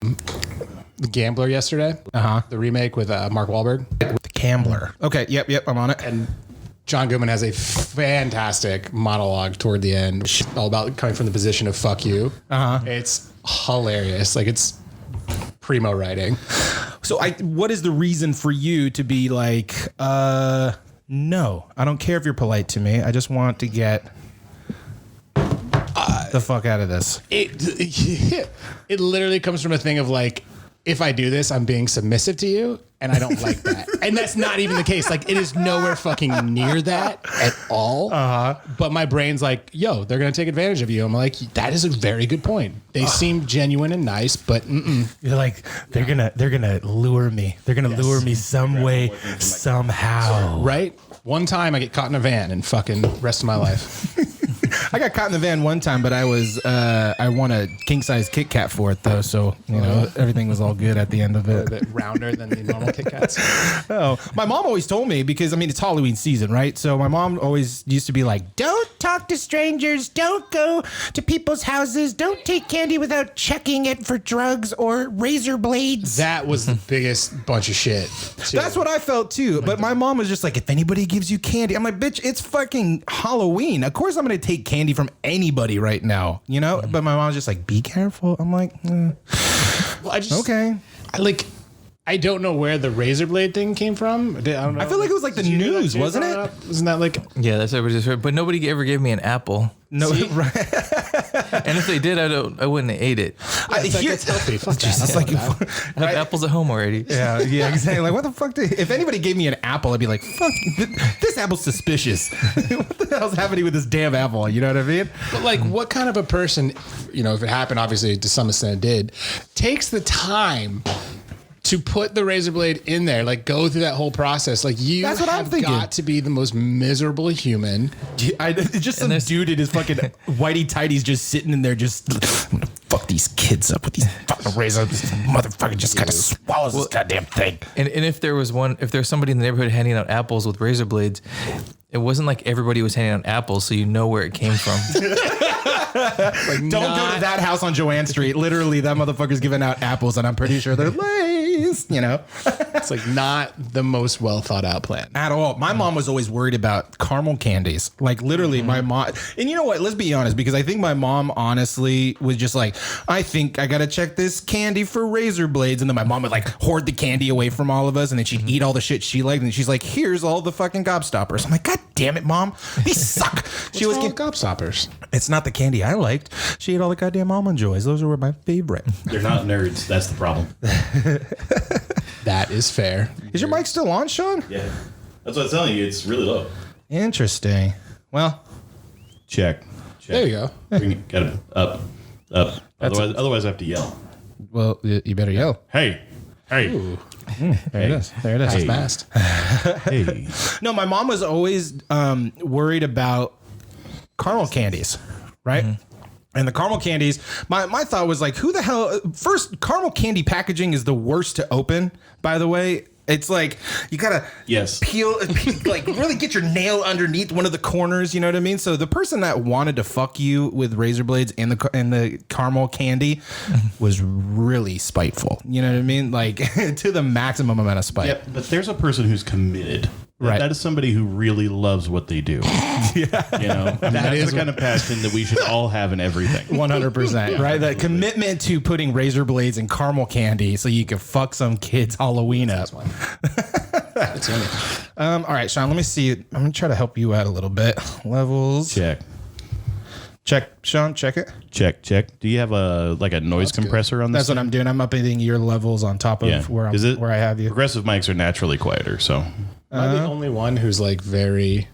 The Gambler yesterday. The remake with Mark Wahlberg. With the Gambler. Okay. Yep. I'm on it. And John Goodman has a fantastic monologue toward the end, all about coming from the position of fuck you. It's hilarious. Like, it's primo writing. So what is the reason for you to be like, no, I don't care if you're polite to me. I just want to get the fuck out of this. It literally comes from a thing of like, if I do this, I'm being submissive to you, and I don't like that. And that's not even the case. Like, it is nowhere fucking near that at all. But my brain's like, yo, they're going to take advantage of you. I'm like, that is a very good point. They seem genuine and nice, but You're like, they're gonna lure me. They're gonna lure me some way, somehow. Right? One time I get caught in a van and fucking rest of my life. I got caught in the van one time, but I won a king size Kit Kat for it though, so you know everything was all good at the end of it. A bit rounder than the normal Kit Kats. Oh, my mom always told me, because I mean it's Halloween season, right? So my mom always used to be like, "Don't talk to strangers, don't go to people's houses, don't take candy without checking it for drugs or razor blades." That was the biggest bunch of shit. Too. That's what I felt too. But my mom was just like, if anybody gives you candy, I'm like, bitch, it's fucking Halloween. Of course I'm gonna take candy from anybody right now, you know? But my mom's just like, be careful. I'm like, Well, okay. I don't know where the razor blade thing came from. I don't know. I feel like it was like the news, wasn't it? Wasn't that like? Yeah, that's what I just heard. But nobody ever gave me an apple. No, right. And if they did, I wouldn't have ate it. It's healthy. Fuck that. It's like, I have apples at home already. yeah, exactly. Like, what the fuck? If anybody gave me an apple, I'd be like, fuck, this apple's suspicious. What the hell's happening with this damn apple? You know what I mean? But like, what kind of a person, you know, if it happened, obviously to some extent it did, takes the time to put the razor blade in there, like go through that whole process. Like That's what I'm have thinking. got to be the most miserable human. It's just some dude in his fucking whitey tighties just sitting in there just, I'm gonna fuck these kids up with these fucking razors. This motherfucker just kind of swallows this goddamn thing. And if there was somebody in the neighborhood handing out apples with razor blades, it wasn't like everybody was handing out apples, so you know where it came from. Like, Don't go to that house on Joanne Street. Literally, that motherfucker's giving out apples, and I'm pretty sure they're Lay's, you know? It's like not the most well thought out plan. At all. My mom was always worried about caramel candies. Like, literally, my mom... And you know what? Let's be honest, because I think my mom honestly was just like, I think I gotta check this candy for razor blades. And then my mom would, like, hoard the candy away from all of us, and then she'd eat all the shit she liked, and she's like, here's all the fucking gobstoppers. I'm like, God damn it, Mom. These suck. She was getting gobstoppers. It's not the candy I liked. She ate all the goddamn Almond Joys. Those were my favorite. They're not nerds. That's the problem. That is fair. Is your mic still on, Sean? Yeah. That's what I'm telling you. It's really low. Interesting. Well, Check. There you go. Bring it, got it up. Otherwise I have to yell. well, you better yell. Hey. Hey. There it is. There it is. That's fast. Hey. No, my mom was always worried about caramel candies, right? And the caramel candies, my thought was like, who the hell? First, caramel candy packaging is the worst to open, by the way. It's like you gotta peel, like really get your nail underneath one of the corners. You know what I mean? So the person that wanted to fuck you with razor blades and the caramel candy was really spiteful. You know what I mean? Like to the maximum amount of spite. Yep, but there's a person who's committed. Right. That is somebody who really loves what they do. Yeah. You know, that's the kind of passion that we should all have in everything. 100%. Right? That commitment to putting razor blades and caramel candy so you can fuck some kids Halloween up. That's All right, Sean, let me see. I'm going to try to help you out a little bit. Levels. Check. Sean, check it. Check. Do you have a noise compressor on this? That's what I'm doing. I'm upping your levels on top of where I have you. Progressive mics are naturally quieter, so. Am I the only one who's like very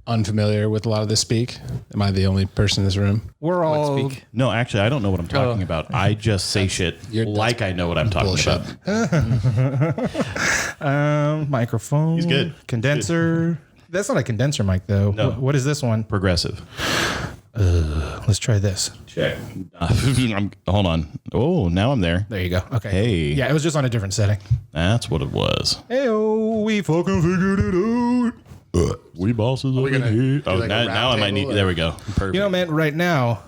unfamiliar with a lot of this speak? Am I the only person in this room? We're all... No, actually, I don't know what I'm talking about. I just say shit like I know what I'm talking about. Microphone. He's good. Condenser. That's not a condenser mic, though. No. What is this one? Progressive. Let's try this. Check. Hold on. Oh, now I'm there. There you go. Okay. Hey. Yeah, it was just on a different setting. That's what it was. Hey-oh, we fucking figured it out. We bosses over here. Oh, like a now I might round need. table, There we go. Perfect. You know, man, right now,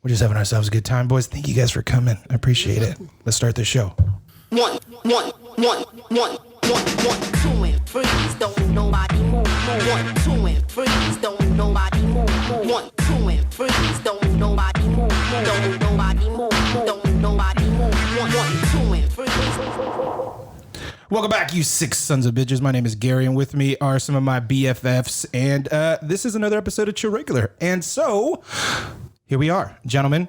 We're just having ourselves a good time, boys. Thank you guys for coming. I appreciate it. Let's start the show. One, two and freeze, don't nobody move. 1, 2 and freeze, don't nobody move. 1, 2 and freeze, don't nobody move. Don't nobody move. Don't nobody move. 1, 2 and freeze. Welcome back, you six sons of bitches. My name is Gary, and with me are some of my BFFs, and this is another episode of Chill Regular. And so, here we are, gentlemen.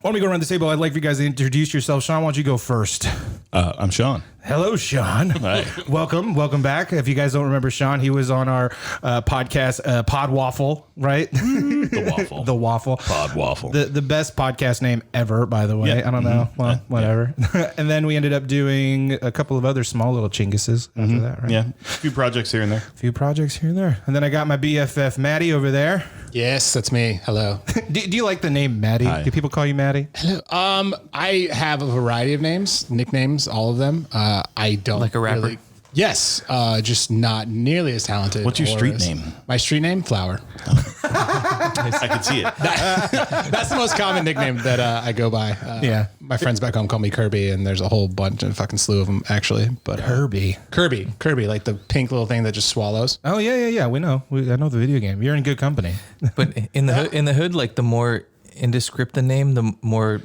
Why don't we go around the table? I'd like for you guys to introduce yourself. Sean, why don't you go first? I'm Sean. Hello, Sean. Hi. Welcome back. If you guys don't remember Sean, he was on our podcast, Pod Waffle, right? The Waffle. The Waffle. Pod Waffle. The best podcast name ever, by the way. Yeah. I don't know. Well, whatever. And then we ended up doing a couple of other small little chinguses after that, right? Yeah. A few projects here and there. A few projects here and there. And then I got my BFF, Maddie, over there. Yes, that's me. Hello. Do you like the name Maddie? Hi. Do people call you Maddie? I have a variety of names, nicknames, all of them. I don't Like a rapper? really- Yes, just not nearly as talented. What's your or street as- name? My street name, Flower. I can see it. That's the most common nickname that I go by. Yeah. My friends back home call me Kirby, and there's a whole bunch of fucking slew of them actually. But Kirby. Kirby, like the pink little thing that just swallows. Oh, yeah. We know. I know the video game. You're in good company. But in the hood, like the more indescript the name, the more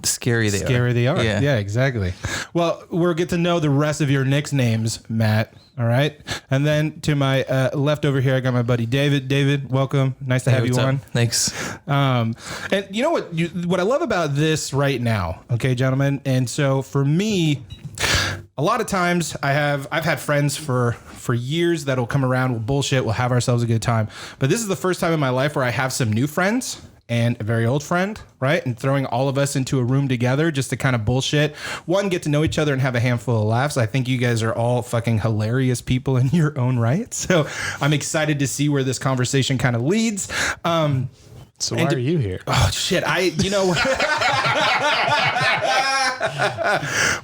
scary they are. Yeah, exactly. Well, we'll get to know the rest of your Knicks names, Matt. All right. And then to my left over here, I got my buddy David. David, welcome. Nice to have Hey, you what's up? on. Thanks. And you know what I love about this right now, okay, gentlemen? And so for me, a lot of times I've had friends for years that'll come around, we'll bullshit, we'll have ourselves a good time. But this is the first time in my life where I have some new friends and a very old friend, right? And throwing all of us into a room together just to kind of bullshit. One, get to know each other and have a handful of laughs. I think you guys are all fucking hilarious people in your own right. So I'm excited to see where this conversation kind of leads. So why are you here? Oh shit!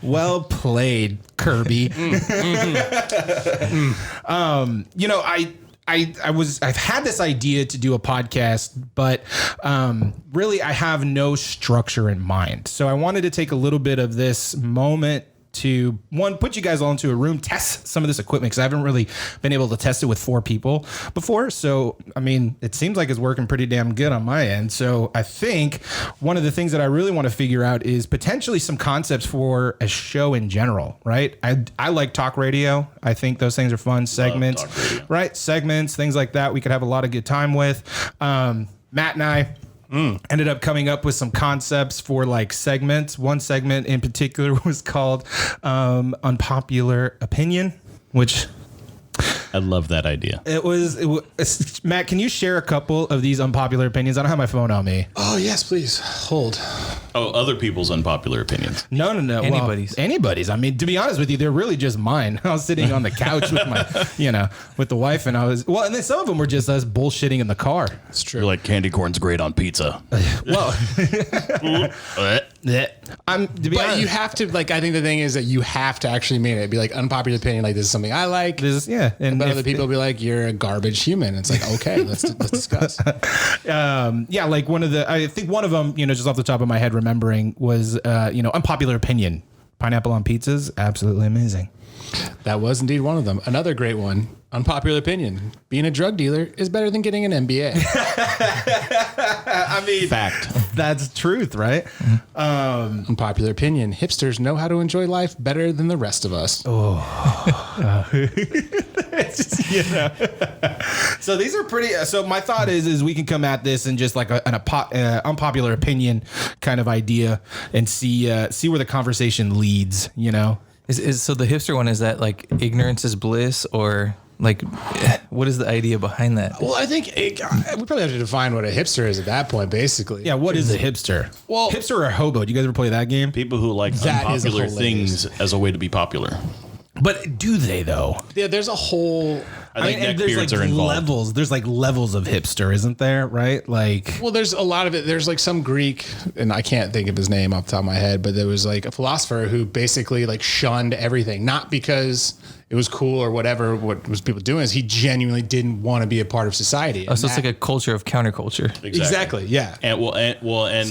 Well played, Kirby. I've had this idea to do a podcast, but really I have no structure in mind. So I wanted to take a little bit of this moment to, one, put you guys all into a room, test some of this equipment, because I haven't really been able to test it with 4 people before. So, I mean, it seems like it's working pretty damn good on my end. So I think one of the things that I really want to figure out is potentially some concepts for a show in general, right? I like talk radio. I think those things are fun. Segments, talk radio. right? Segments, things like that we could have a lot of good time with. Matt and I ended up coming up with some concepts for like segments. One segment in particular was called Unpopular Opinion, which I love that idea. it was Matt, can you share a couple of these unpopular opinions? I don't have my phone on me. Oh yes, please hold. Oh, other people's unpopular opinions. No. Anybody's. Well, anybody's. I mean, to be honest with you, they're really just mine. I was sitting on the couch with my, with the wife, and and then some of them were just us bullshitting in the car. It's true. You're like, candy corn's great on pizza. Well, Eh. I'm to be But honest, you have to, like, I think the thing is that you have to actually mean it. Be like, unpopular opinion, like, this is something I like. and But if- other people be like, you're a garbage human. It's like, okay, let's discuss. like I think one of them, just off the top of my head, remembering was, unpopular opinion. Pineapple on pizzas, absolutely amazing. That was indeed one of them. Another great one. Unpopular opinion. Being a drug dealer is better than getting an MBA. I mean, Fact. that's truth, right? Unpopular opinion. Hipsters know how to enjoy life better than the rest of us. So these are pretty. So my thought is we can come at this in just like an unpopular opinion kind of idea and see where the conversation leads. So the hipster one, is that like ignorance is bliss, or like what is the idea behind that? Well, I think we probably have to define what a hipster is at that point, basically. Yeah, what is a hipster? Well- hipster or hobo? Do you guys ever play that game? People who like That is unpopular hilarious. things as a way to be popular. But do they though? Yeah, there's a whole. I think and there's neckbeards like are involved. levels. There's like levels of hipster, isn't there? Right? Like, Well, there's a lot of it. There's like some Greek, and I can't think of his name off the top of my head, but there was like a philosopher who basically like shunned everything, not because it was cool or whatever, what was people doing, is he genuinely didn't want to be a part of society. Oh, so it's like a culture of counterculture. Exactly. Yeah. And So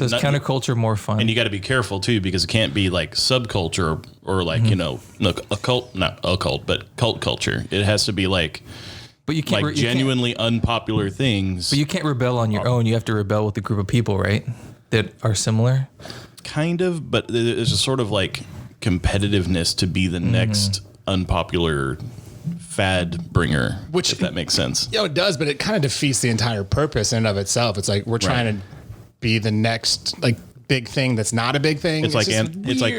is counterculture more fun? And you got to be careful too, because it can't be like subculture or like cult culture. It has to be like, but you can't like genuinely unpopular things. But you can't rebel on your own. You have to rebel with a group of people, right? That are similar. Kind of, but there's a sort of like competitiveness to be the next unpopular fad bringer, which, if that makes sense. Yeah, it does, but it kind of defeats the entire purpose in and of itself. It's like we're trying to be the next like big thing that's not a big thing. It's like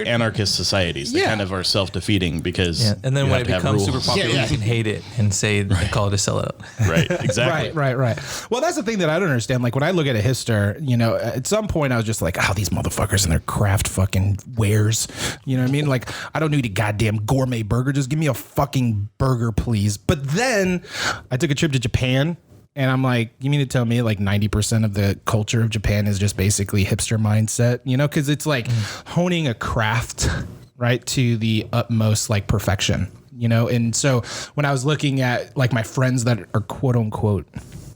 anarchist societies. They kind of are self-defeating because and then when it becomes super popular, you can hate it and say call it a sellout. Right, exactly. Right. Well, that's the thing that I don't understand. Like when I look at a hipster, you know, at some point I was just like, oh, these motherfuckers and their craft fucking wares. You know what I mean? Like I don't need a goddamn gourmet burger. Just give me a fucking burger, please. But then I took a trip to Japan. And I'm like, you mean to tell me like 90% of the culture of Japan is just basically hipster mindset, you know, because it's like honing a craft, right, to the utmost like perfection, you know. And so when I was looking at like my friends that are quote unquote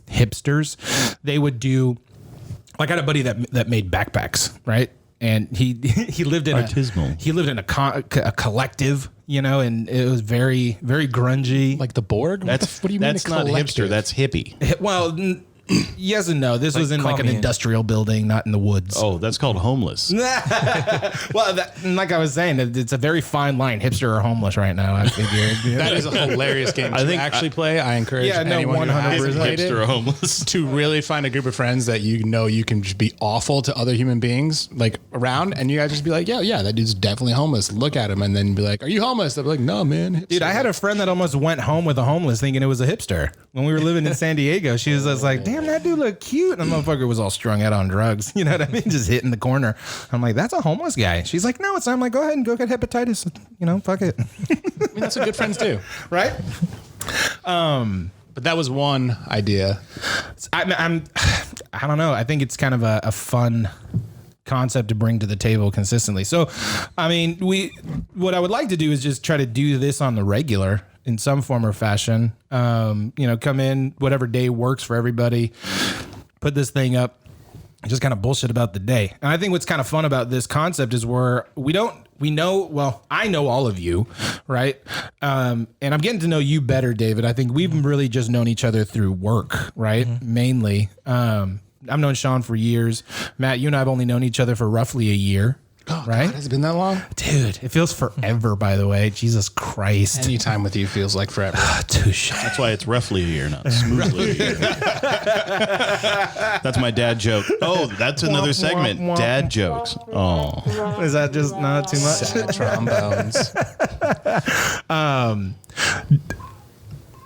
hipsters, they would do like I had a buddy that made backpacks, right? And he lived in a collective, you know, and it was very, very grungy. Like the Borg? What do you mean? That's not hipster. That's hippie. Well, yes and no. This was in like an industrial building, not in the woods. Oh, that's called homeless. Well, like I was saying, it's a very fine line, hipster or homeless right now. I figure that is a hilarious game to actually play. I encourage anyone who hasn't played hipster it or homeless to really find a group of friends that you know you can just be awful to other human beings like around, and you guys just be like, yeah, that dude's definitely homeless. Look at him, and then be like, are you homeless? They'll be like, no, man. Hipster. Dude, I had a friend that almost went home with a homeless thinking it was a hipster. When we were living in San Diego, she was just like, damn, that dude look cute. And the motherfucker was all strung out on drugs. You know what I mean? Just hitting the corner. I'm like, that's a homeless guy. She's like, no, it's not. I'm like, go ahead and go get hepatitis. You know, fuck it. I mean, that's what good friends do. Right? But that was one idea. I don't know. I think it's kind of a fun concept to bring to the table consistently. So, I mean, what I would like to do is just try to do this on the regular in some form or fashion. You know, come in whatever day works for everybody, put this thing up, just kind of bullshit about the day. And I think what's kind of fun about this concept is I know all of you, right? And I'm getting to know you better, David. I think we've really just known each other through work, right? Mainly. I've known Sean for years. Matt, you and I have only known each other for roughly a year. Oh, right? God, has it been that long? Dude, it feels forever, by the way. Jesus Christ. Any time with you feels like forever. Touche. That's why it's roughly a year, not smoothly a year. That's my dad joke. Oh, that's another segment. Dad jokes. Oh. Is that just not too much? Sad trombones.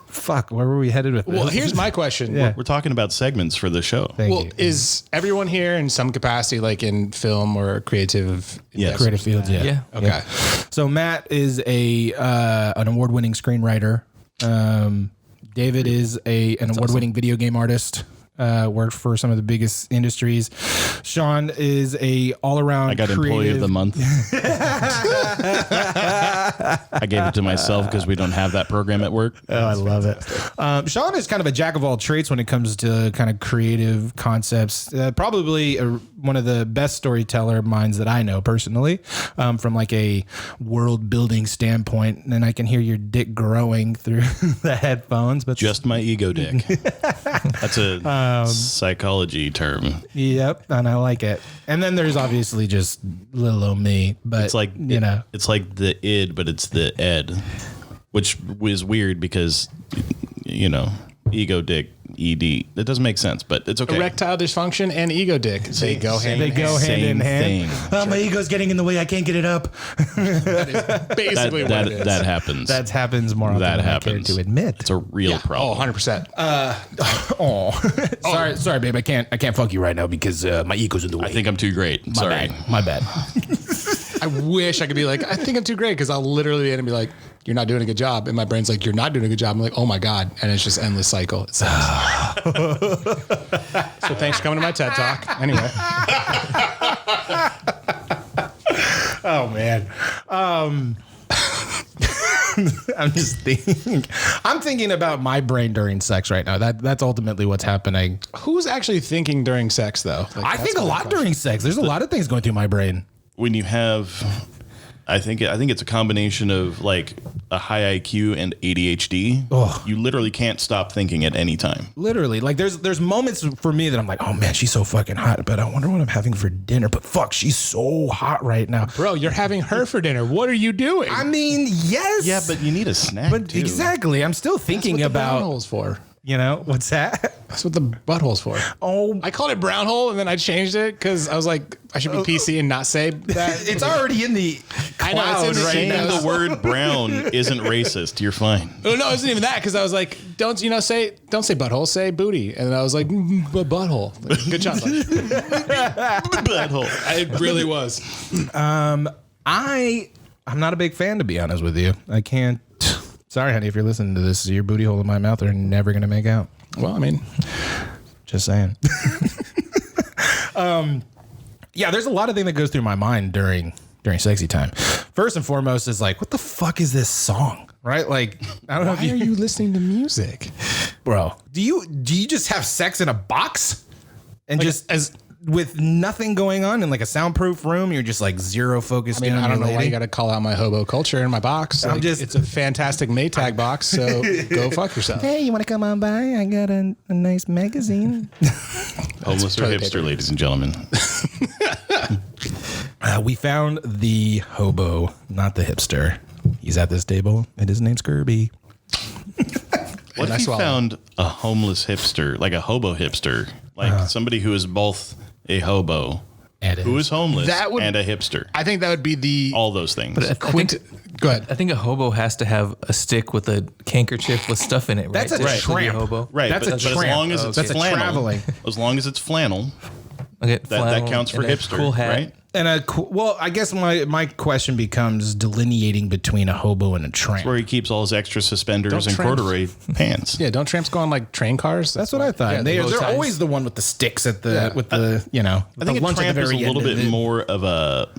Fuck, where were we headed with this? Well, here's my question. Yeah. We're talking about segments for the show. Thank you. Is everyone here in some capacity, like in film or creative? Yes. Creative fields, yeah. Yeah. Okay. Yeah. So Matt is an award-winning screenwriter. David is an award-winning video game artist. Worked for some of the biggest industries. Sean is a all-around. I got creative. Employee of the Month. I gave it to myself because we don't have that program at work. Oh, I love it. Sean is kind of a jack of all trades when it comes to kind of creative concepts. Probably one of the best storyteller minds that I know personally, from like a world building standpoint. And I can hear your dick growing through the headphones. But Just my ego dick. That's a psychology term. Yep, and I like it. And then there's obviously just little old me, but It's like it's like the id, but it's the ed, which was weird because ego dick ed. That doesn't make sense, but it's okay. Erectile dysfunction and ego dick. They go hand in hand. hand in hand. Thing. Oh, my ego's getting in the way. I can't get it up. Basically, what it is. That happens. That happens more often than I care to admit. It's a real problem. 100%. Sorry, babe. I can't fuck you right now because my ego's in the way. I think I'm too great. Sorry. My bad. I wish I could be like, I think I'm too great, because I'll literally be able to be like, you're not doing a good job. And my brain's like, you're not doing a good job. I'm like, oh my God. And it's just endless cycle. It sucks. So thanks for coming to my TED Talk. Anyway. Oh, man. I'm just thinking. I'm thinking about my brain during sex right now. That's ultimately what's happening. Who's actually thinking during sex though? Like, I that's think a my lot question. during sex. There's a lot of things going through my brain. When you have, I think it's a combination of like a high IQ and ADHD. Ugh. You literally can't stop thinking at any time. Literally, like there's moments for me that I'm like, oh man, she's so fucking hot, but I wonder what I'm having for dinner. But fuck, she's so hot right now. Bro, you're having her for dinner. What are you doing? I mean, yes. Yeah, but you need a snack But too. exactly, I'm still thinking That's what the about, brown hole's for. you know, what's that? That's what the butthole's for. Oh, I called it brown hole and then I changed it because I was like, I should be PC and not say that. it's already in the I know, it's in cloud the right Saying now. the word brown isn't racist. You're fine. Oh no, it wasn't even that because I was like, don't say butthole, say booty, and I was like, butthole. Like, good job. Butthole. It really was. I'm not a big fan, to be honest with you. I can't. Sorry, honey, if you're listening to this, your booty hole in my mouth are never gonna make out. Well, I mean, Just saying. Yeah, there's a lot of things that goes through my mind during sexy time. First and foremost is like, what the fuck is this song? Right? Like, I don't know why are you listening to music? bro. Do you just have sex in a box and Like, just as with nothing going on in like a soundproof room? You're just like zero focused. I mean, in I on don't your know why lady? you got to call out my hobo culture in my box. I'm Like, just- it's a fantastic Maytag box, so go fuck yourself. Hey, you want to come on by? I got a nice magazine. Homeless or toilet hipster, paper. ladies and gentlemen. We found the hobo, not the hipster. He's at this table, and his name's Kirby. What I if you swallow. found a homeless hipster, like a hobo hipster, like somebody who is both a hobo, who is homeless, That would- and a hipster? I think that would be the All those things. Go ahead. I think a hobo has to have a stick with a handkerchief with stuff in it, right? That's a To actually be tramp. hobo. Right, That's but, a but as tramp. long as it's That's a flannel, traveling. as long as it's flannel, Okay, that flannel counts for and a hipster, cool hat. right? And well, I guess my question becomes delineating between a hobo and a tramp. Where he keeps all his extra suspenders Don't and tramp. corduroy pants. Yeah, don't tramps go on like train cars? That's what I thought. Yeah, they're bow ties. always the one with the sticks at the Yeah. with the I think the a lunch at tramp the is a very little end of bit it. more of a.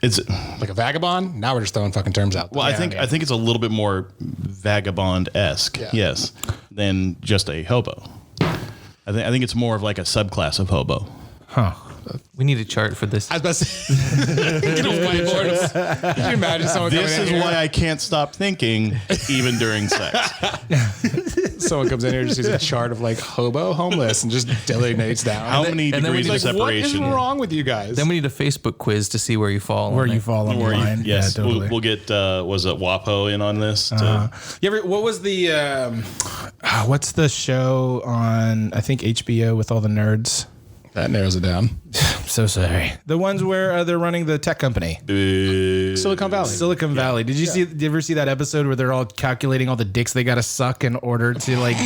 It's like a vagabond. Now we're just throwing fucking terms out. well, I think it's a little bit more vagabond esque, Yeah. yes, than just a hobo. I think it's more of like a subclass of hobo. We need a chart for this. I was about to say, get a whiteboard. Can you imagine someone This coming is in here? why I can't stop thinking, even during sex. Someone comes in here and just sees a chart of like hobo, homeless, and just delineates down. How many and then we degrees of just- Like, what is separation? wrong with you guys? Then we need a Facebook quiz to see where you fall. where on you there. fall on the Where you- line. yes, Yeah, totally. we'll get was it WAPO in on this? You ever? What was the? What's the show on? I think HBO with all the nerds. that narrows it down. I'm so sorry. The ones where they're running the tech company. Silicon Valley. Silicon Valley. Did you ever see that episode where they're all calculating all the dicks they got to suck in order to like?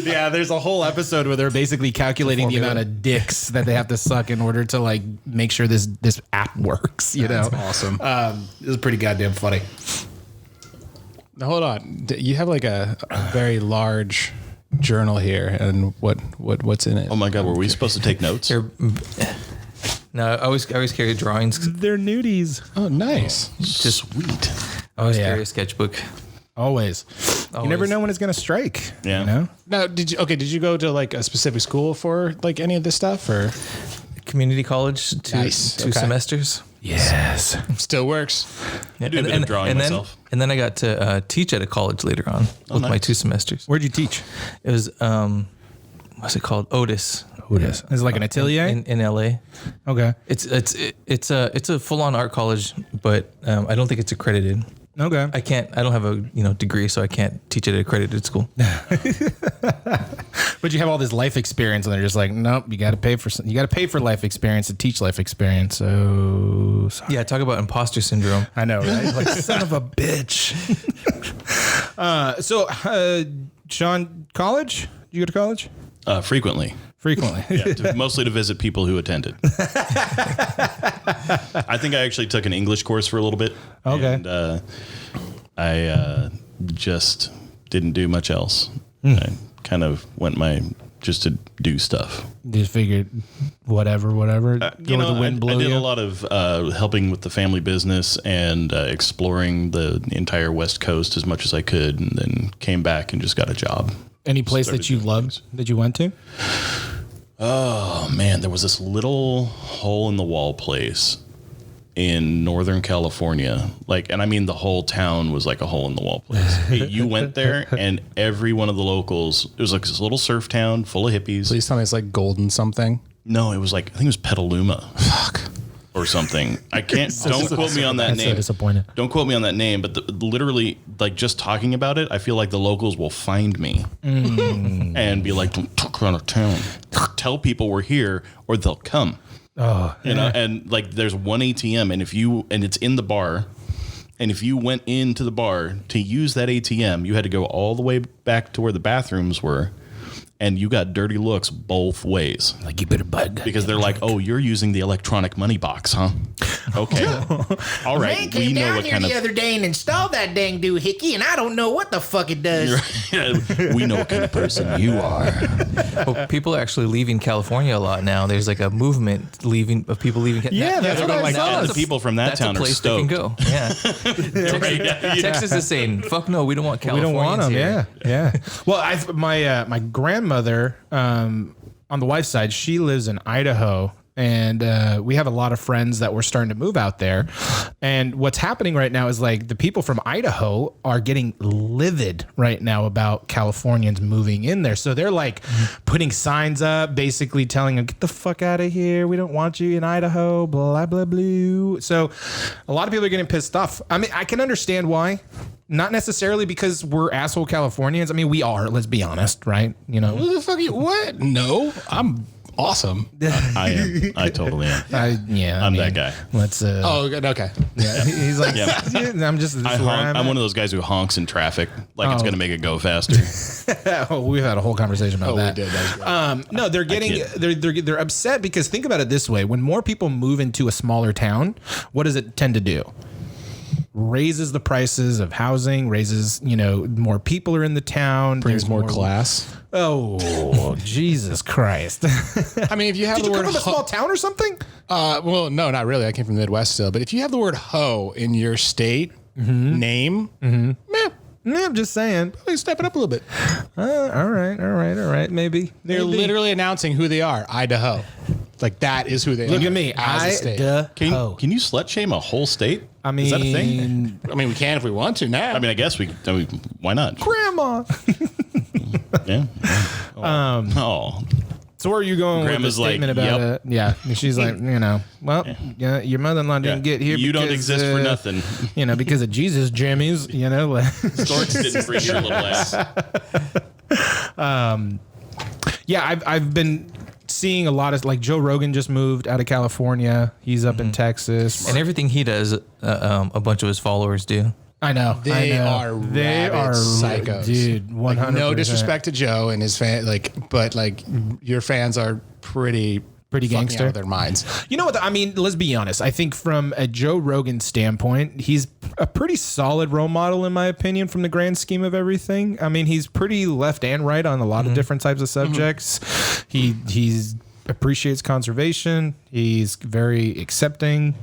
Yeah, there's a whole episode where they're basically calculating the amount of dicks that they have to suck in order to like make sure this app works. You know, awesome. it was pretty goddamn funny. Now, hold on. You have like a very large journal here, and what's in it? Oh my God, were we supposed to take notes? They're- No, I always carry drawings. They're nudies. Oh, nice. Just sweet. I always yeah. carry a sketchbook. Always. You never Always. know when it's gonna strike. Yeah. You know? Now, did you go to like a specific school for like any of this stuff, or Community college, Nice. two Okay. semesters. Yes. still works? Yeah, do a bit of drawing myself. and then I got to teach at a college later on with my nice. 2 semesters. Where'd you teach? It was what's it called? Otis Is it like an atelier? in LA. Okay. It's a full on art college, but I don't think it's accredited. Okay. I don't have a degree, so I can't teach at an accredited school. But you have all this life experience, and they're just like, nope. You got to pay for life experience to teach life experience. So sorry. Yeah, talk about imposter syndrome. I know, right? Like son of a bitch. Sean, college? Did you go to college? Frequently. Frequently. Yeah, mostly to visit people who attended. I think I actually took an English course for a little bit. Okay. And I just didn't do much else. I kind of went my just to do stuff. Just figured whatever. Go where the wind blow I did you. a lot of helping with the family business and exploring the entire West Coast as much as I could, and then came back and just got a job. Any place that you loved that you went to? Oh man, there was this little hole in the wall place in Northern California. And I mean the whole town was like a hole in the wall place. You went there and every one of the locals, it was like this little surf town full of hippies. Please tell me it's like Golden something. No, it was like, I think it was Petaluma. Fuck. Or something. I can't, don't quote me on that That's name. so disappointed. Don't quote me on that name, but literally, like, just talking about it, I feel like the locals will find me and be like, don't talk around a town. Tell people we're here or they'll come. Oh, You know, and like there's one ATM and it's in the bar. And if you went into the bar to use that ATM, you had to go all the way back to where the bathrooms were. And you got dirty looks both ways. like you better bud. Because they're like, oh, you're using the electronic money box, huh? Okay. All right. We know what kind of. other day and installed that dang doohickey, and I don't know what the fuck it does. We know what kind of person you are. Well, people are actually leaving California a lot now. There's like a movement of people leaving. Yeah, that's what I saw. And the people from that That's town a are place they stoked. can go. Yeah. Right, yeah. Texas is saying, "Fuck no, we don't want We Californians don't want them. here." Yeah. Well, my grandmother on the wife's side, she lives in Idaho. And we have a lot of friends that were starting to move out there. And what's happening right now is like the people from Idaho are getting livid right now about Californians moving in there. So they're like putting signs up, basically telling them, get the fuck out of here. We don't want you in Idaho, blah, blah, blah. So a lot of people are getting pissed off. I mean, I can understand why. Not necessarily because we're asshole Californians. I mean, we are, let's be honest, right? You know, Who the fuck you? What? No, I'm awesome. I am. I totally am. I'm that guy. Let's. Oh, good. Okay. Yeah, he's like, Yeah. I'm just. This I is where honk, I'm one of those guys who honks in traffic like it's going to make it go faster. Oh, we've had a whole conversation about that. We did. That was great. No, they're getting they're upset because think about it this way: when more people move into a smaller town, what does it tend to do? Raises the prices of housing, raises, more people are in the town. Brings there's more class. Oh, Jesus Christ. I mean, if you have Did the you word come from a small town or something? well, no, not really. I came from the Midwest still. But if you have the word hoe in your state name, meh, Yeah, I'm just saying. please step it up a little bit. All right. Maybe. They're literally announcing who they are. Idaho. Like, that is who they are. Look at me. As a state. Idaho. Can you slut shame a whole state? I mean, is that a thing? I mean, we can if we want to now. I mean, I guess why not? Grandma. Yeah. Oh. So where are you going Grandma's with the statement like, about yep. it? Yeah. And she's like, yeah, your mother-in-law didn't get here. You don't because, exist for nothing. Because of Jesus jammies, Storks didn't bring your little ass. Yeah, I've been seeing a lot of, like, Joe Rogan just moved out of California. He's up in Texas. And everything he does, a bunch of his followers do. I know. They I know. are They rabid are psychos. Dude, 100%. Like, no disrespect to Joe and his fan, but your fans are pretty fucking gangster. out of their minds. You know what? I mean, let's be honest. I think from a Joe Rogan standpoint, he's a pretty solid role model, in my opinion, from the grand scheme of everything. I mean, he's pretty left and right on a lot of different types of subjects. He's appreciates conservation. He's very accepting.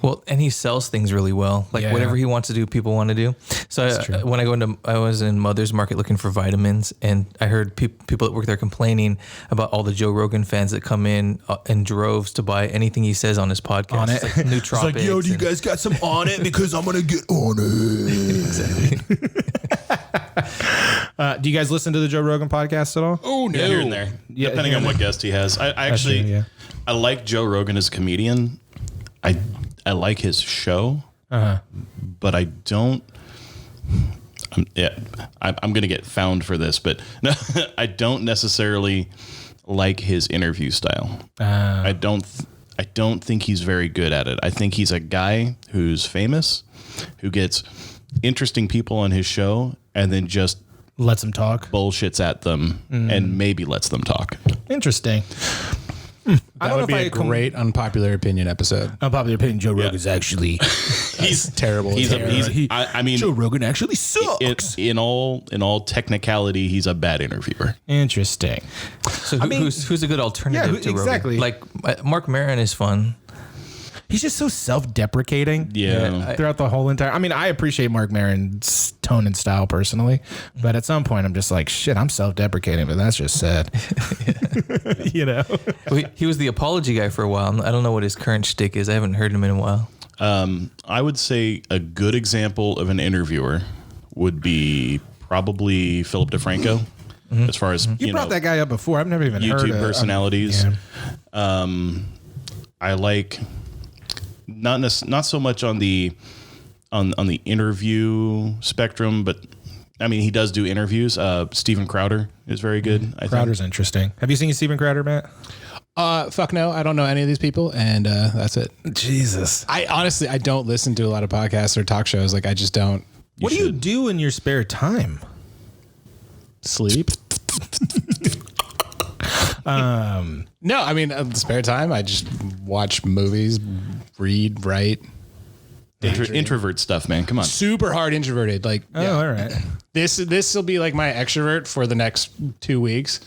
Well, and he sells things really well. Like, Yeah. whatever he wants to do, people want to do. So when I was in Mother's Market looking for vitamins, and I heard people that work there complaining about all the Joe Rogan fans that come in droves to buy anything he says on his podcast. On it. It's like nootropics. It's like, yo, do you guys got some on it? Because I'm going to get on it. Do you guys listen to the Joe Rogan podcast at all? Oh, no. Yeah, here and there, Yeah, depending here on and what guest he has. I actually, true, yeah. I like Joe Rogan as a comedian. I like his show, but I don't. I'm going to get found for this, but no, I don't necessarily like his interview style. I don't think he's very good at it. I think he's a guy who's famous, who gets interesting people on his show, and then just Lets him talk. bullshits at them and maybe lets them talk. Interesting. I don't know if I great unpopular opinion episode. Unpopular opinion: Joe Rogan is actually He's terrible. I mean, Joe Rogan actually sucks. in all technicality, he's a bad interviewer. Interesting. So who's a good alternative to Rogan? Exactly. Like Mark Maron is fun. He's just so self-deprecating. Yeah. Throughout the whole entire. I mean, I appreciate Mark Maron's tone and style personally, but at some point, I'm just like, shit, I'm self-deprecating, but that's just sad. You know. He was the apology guy for a while. I don't know what his current shtick is. I haven't heard him in a while. I would say a good example of an interviewer would be probably Philip DeFranco. As far as You brought that guy up before. I've never even heard YouTube of personalities. Yeah. I like not so much on the interview spectrum, but I mean he does do interviews. Steven Crowder is very good. I Crowder's interesting. Have you seen Steven Crowder, Matt? Fuck no, I don't know any of these people, and that's it. Jesus. I honestly don't listen to a lot of podcasts or talk shows. Like I just don't What do you do in your spare time? sleep. No, I mean spare time. I just watch movies, read, write. introvert stuff, man. Come on. Super hard introverted. Like All right. This will be like my extrovert for the next 2 weeks.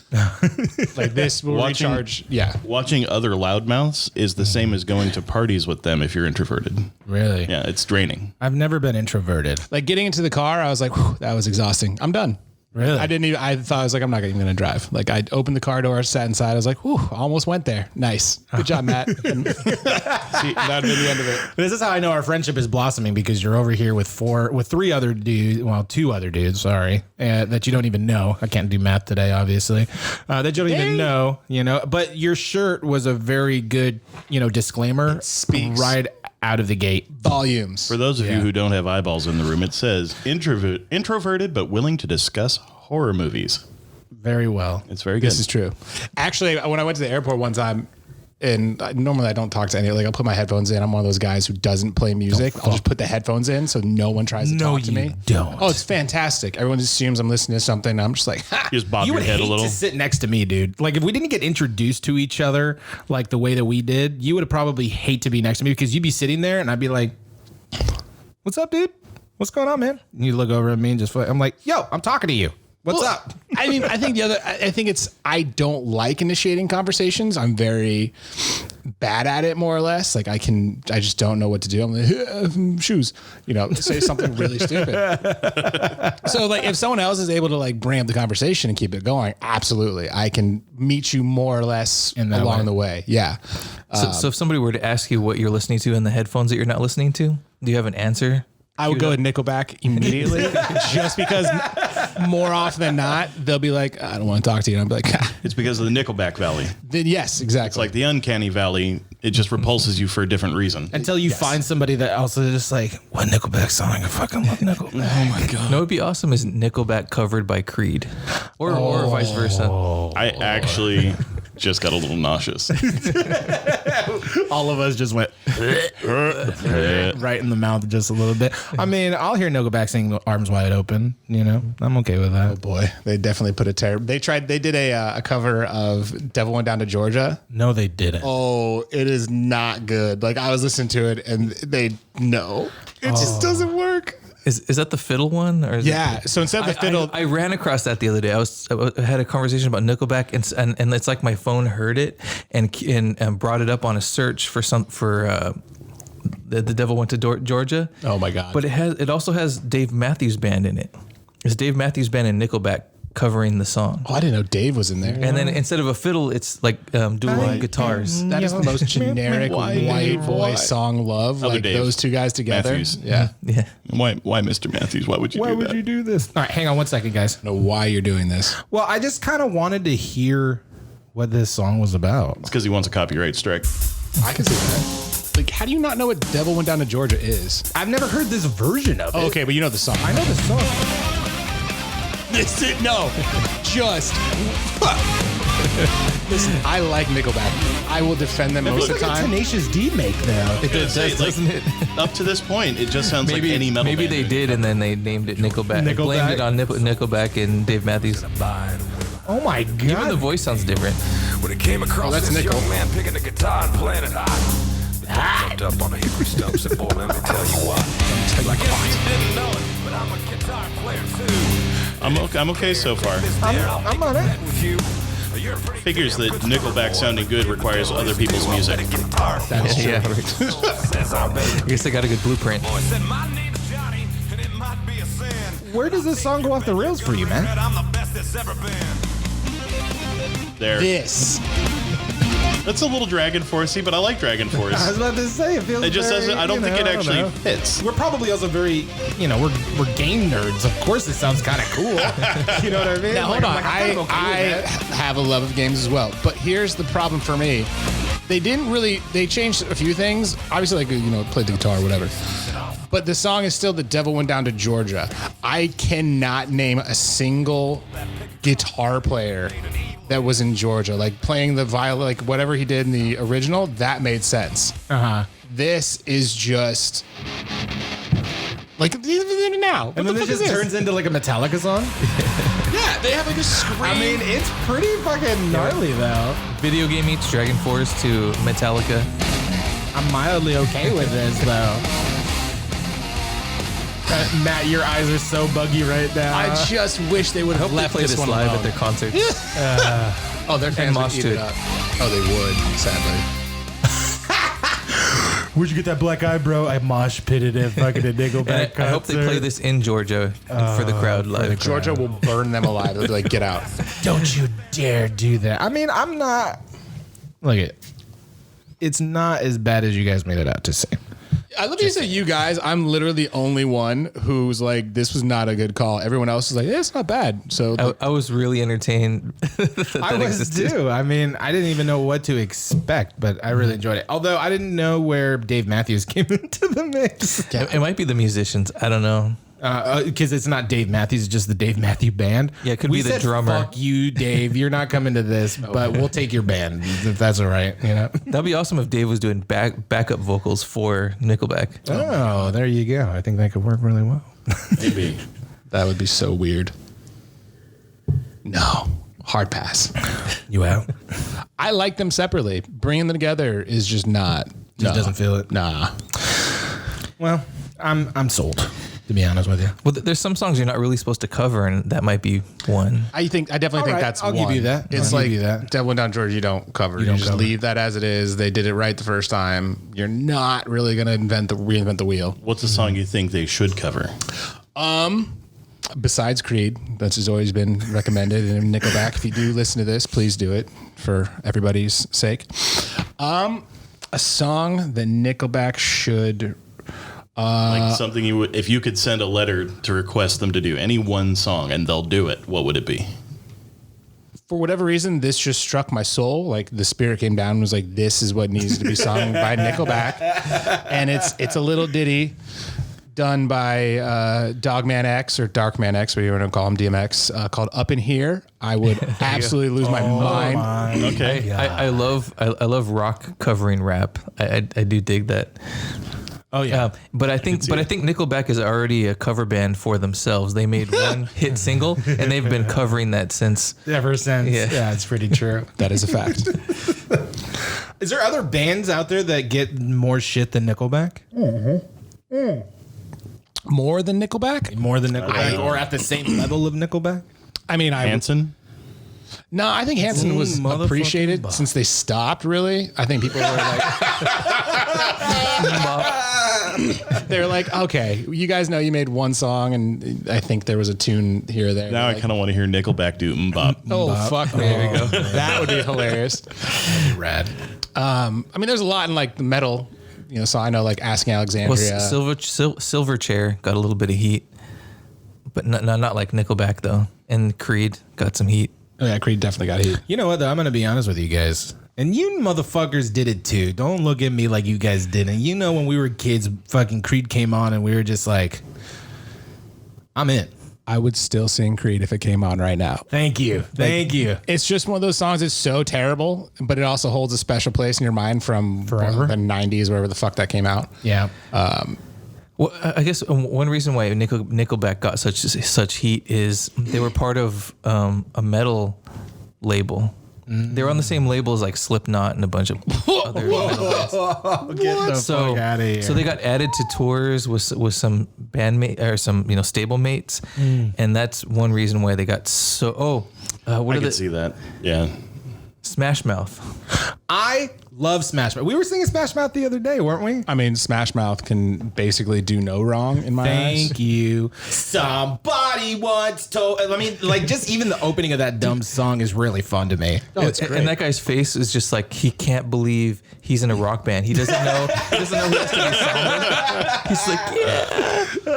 Like this will recharge. Yeah. Watching other loudmouths is the same as going to parties with them if you're introverted. Really? Yeah, it's draining. I've never been introverted. Like getting into the car, I was like, whew, that was exhausting. I'm done. Really? I thought I was like, I'm not even going to drive. Like I opened the car door, sat inside. I was like, whew, almost went there. Nice. Good job, Matt. And see, that'd be the end of it. This is how I know our friendship is blossoming, because you're over here with three other dudes. Well, two other dudes, sorry, that you don't even know. I can't do math today, obviously. That you don't even know, but your shirt was a very good, disclaimer. It speaks. Right out of the gate. Volumes. For those of you who don't have eyeballs in the room, it says introverted but willing to discuss horror movies. Very well. It's very good. This is true. Actually, when I went to the airport one time, and normally I don't talk to any, like I'll put my headphones in. I'm one of those guys who doesn't play music. I'll just put the headphones in so no one tries to talk to me. Don't. Oh, it's fantastic. Everyone just assumes I'm listening to something. And I'm just like, ha. You just bob You your would head hate a little. to sit next to me, dude. Like if we didn't get introduced to each other like the way that we did, you would probably hate to be next to me, because you'd be sitting there and I'd be like, "What's up, dude? What's going on, man?" And you look over at me and I'm like, "Yo, I'm talking to you. What's up?" I mean, I think I don't like initiating conversations. I'm very bad at it, more or less. Like I just don't know what to do. I'm like, shoes, say something really stupid. So like if someone else is able to like bring up the conversation and keep it going, absolutely. I can meet you more or less along the way. Yeah. So if somebody were to ask you what you're listening to in the headphones that you're not listening to, do you have an answer? I would go with Nickelback immediately, just because more often than not, they'll be like, I don't want to talk to you. And I'll be like, It's because of the Nickelback Valley. Then yes, exactly. It's like the uncanny valley. It just repulses you for a different reason. Until you find somebody that also is just like, what Nickelback song? I fucking love Nickelback. Oh my God. No, it'd be awesome is Nickelback covered by Creed, or vice versa. I actually just got a little nauseous. All of us just went right in the mouth just a little bit. I mean, I'll hear Nickelback sing Arms Wide Open. I'm okay with that. Oh boy, they definitely put a terrible. They did a cover of "Devil Went Down to Georgia." No, they didn't. Oh, it is not good. Like I was listening to it, and it just doesn't work. Is that the fiddle one? Or is it, So instead of the fiddle, I ran across that the other day. I had a conversation about Nickelback, and it's like my phone heard it and brought it up on a search for the Devil Went to Georgia. Oh my God! But it also has Dave Matthews Band in it. It's Dave Matthews Band and Nickelback covering the song. I didn't know Dave was in there. And then instead of a fiddle, it's like dueling guitars. That is the most generic white boy song love. Other Like Dave. those two guys together. Matthews. Yeah. Yeah. Why, Mr. Matthews? Why would you do that? do this? All right, hang on one second, guys. I don't know why you're doing this. Well, I just kind of wanted to hear what this song was about. It's because he wants a copyright strike. I can see that. Like, how do you not know what "Devil Went Down to Georgia" is? I've never heard this version of it. Okay, but you know the song. I know the song. No, just. Listen, I like Nickelback. I will defend them most of the It's like a time. Tenacious D make, though. It does, doesn't it? Up to this point, it just sounds Maybe like any metal maybe band. they did, and then they named it Nickelback. Nickelback? Blamed it on Nickelback and Dave Matthews. Oh my god. Even the voice sounds different. When it came across that's this Nickel. young man picking the guitar and playing it hot. The dog jumped up on the hickory stumps and boy, let me tell you what. I guess you didn't know it, but I'm a guitar player too. I'm okay so far. I'm on it. With you, you're a pretty Figures that Nickelback sounding good requires other people's music. Yeah, right. Says our baby. I guess they got a good blueprint. Boy said my name's Johnny, and it might be a sin. Where does this song go off the rails for you, man? But I'm the best that's ever been. There. This. That's a little Dragon Forcey, but I like Dragon I was Force. about to say, it feels It just very, doesn't. I don't think it actually know. fits. We're probably also very, we're game nerds. Of course, it sounds kind of cool. You know what I mean? Now hold on. I have a love of games as well, but here's the problem for me. They changed a few things. Obviously, played the guitar or whatever. But the song is still "The Devil Went Down to Georgia." I cannot name a single guitar player that was in Georgia, like playing the violin, like whatever he did in the original. That made sense. This is just like now. And then this just turns into like a Metallica song. Yeah, they have like a scream. I mean, it's pretty fucking gnarly though. Video game meets Dragon Force to Metallica. I'm mildly okay with this though. Matt, your eyes are so buggy right now. I just wish they would I have hope they left play this this one live alone. at their concerts. Oh, their fans would mosh eat to it it. up. Oh, they would, sadly. Where'd you get that black eye, bro? I mosh pitted at fucking a Nickelback And I hope they play this in Georgia for the crowd live. Georgia will burn them alive. They'll be like, get out. Don't you dare do that. I mean, I'm not. Look it. It's not as bad as you guys made it out to say. I love you say you guys. I'm literally the only one who's like, this was not a good call. Everyone else is like, yeah, it's not bad. So I was really entertained. that I was existed. too. I mean, I didn't even know what to expect, but I really enjoyed it. Although I didn't know where Dave Matthews came into the mix. It might be the musicians. I don't know. Because it's not Dave Matthews, it's just the Dave Matthews Band. Yeah, it could be the said, drummer. Fuck you, Dave. You're not coming to this, but we'll take your band if that's all right. That'd be awesome if Dave was doing backup vocals for Nickelback. Oh, there you go. I think that could work really well. Maybe. that would be so weird. No. Hard pass. You out? I like them separately. Bringing them together is just not. Just doesn't feel it. Nah. Well, I'm sold. To be honest with you. Well, there's some songs you're not really supposed to cover, and that might be one. I definitely think right, that's I'll one. give you that. It's I'll like give you that. Devil Went Down Georgia, you don't cover. You don't just cover. leave that as it is. They did it right the first time. You're not really going to reinvent the wheel. What's a song you think they should cover? Besides Creed, that's just always been recommended. And Nickelback, if you do listen to this, please do it for everybody's sake. A song that Nickelback should. Like something you would, if you could send a letter to request them to do any one song and they'll do it, what would it be? For whatever reason, this just struck my soul. Like the spirit came down and was like, this is what needs to be sung by Nickelback. And it's a little ditty done by Dogman X or Darkman X, whatever you want to call him, DMX, called Up in Here. I would absolutely lose my mind. Okay. I love rock covering rap. I do dig that. Oh yeah. But I think Nickelback is already a cover band for themselves. They made one hit single, and they've been covering that since. Ever since. Yeah, it's pretty true. That is a fact. Is there other bands out there that get more shit than Nickelback? More than Nickelback? More than Nickelback, or at the same level of Nickelback? I mean, Hanson? No, I think Hanson was motherfucking appreciated boss. since they stopped, really. I think people were like... They're like, okay, you guys know you made one song, and I think there was a tune here or there. Now I Like, kind of want to hear Nickelback do Mbop. oh, fuck me. There we go. That would be hilarious. Rad. I mean, there's a lot in, like, the metal, so I know, like, Asking Alexandria. Well, Silverchair got a little bit of heat, but not like Nickelback though. And Creed got some heat. Oh, yeah, Creed definitely got heat. You know what, though? I'm going to be honest with you guys. And you motherfuckers did it too. Don't look at me like you guys didn't. You know, when we were kids, fucking Creed came on and we were just like, I'm in. I would still sing Creed if it came on right now. Thank you. Thank you. It's just one of those songs that's so terrible, but it also holds a special place in your mind from Forever? the 90s, wherever the fuck that came out. Yeah. Well, I guess one reason why Nickelback got such heat is they were part of a metal label. They were on the same label as like Slipknot and a bunch of other metal bands. Get the fuck out of here. So they got added to tours with some bandmate or some stable mates, and that's one reason why they got so. What I are can see that. Yeah. Smash Mouth? I love Smash Mouth. We were singing Smash Mouth the other day, weren't we? I mean, Smash Mouth can basically do no wrong in my eyes. Thank you. Somebody once told. I mean, like, just even the opening of that dumb song is really fun to me. Oh, it's great. And that guy's face is just like he can't believe he's in a rock band. He doesn't know. He doesn't know he has to be somber. He's like,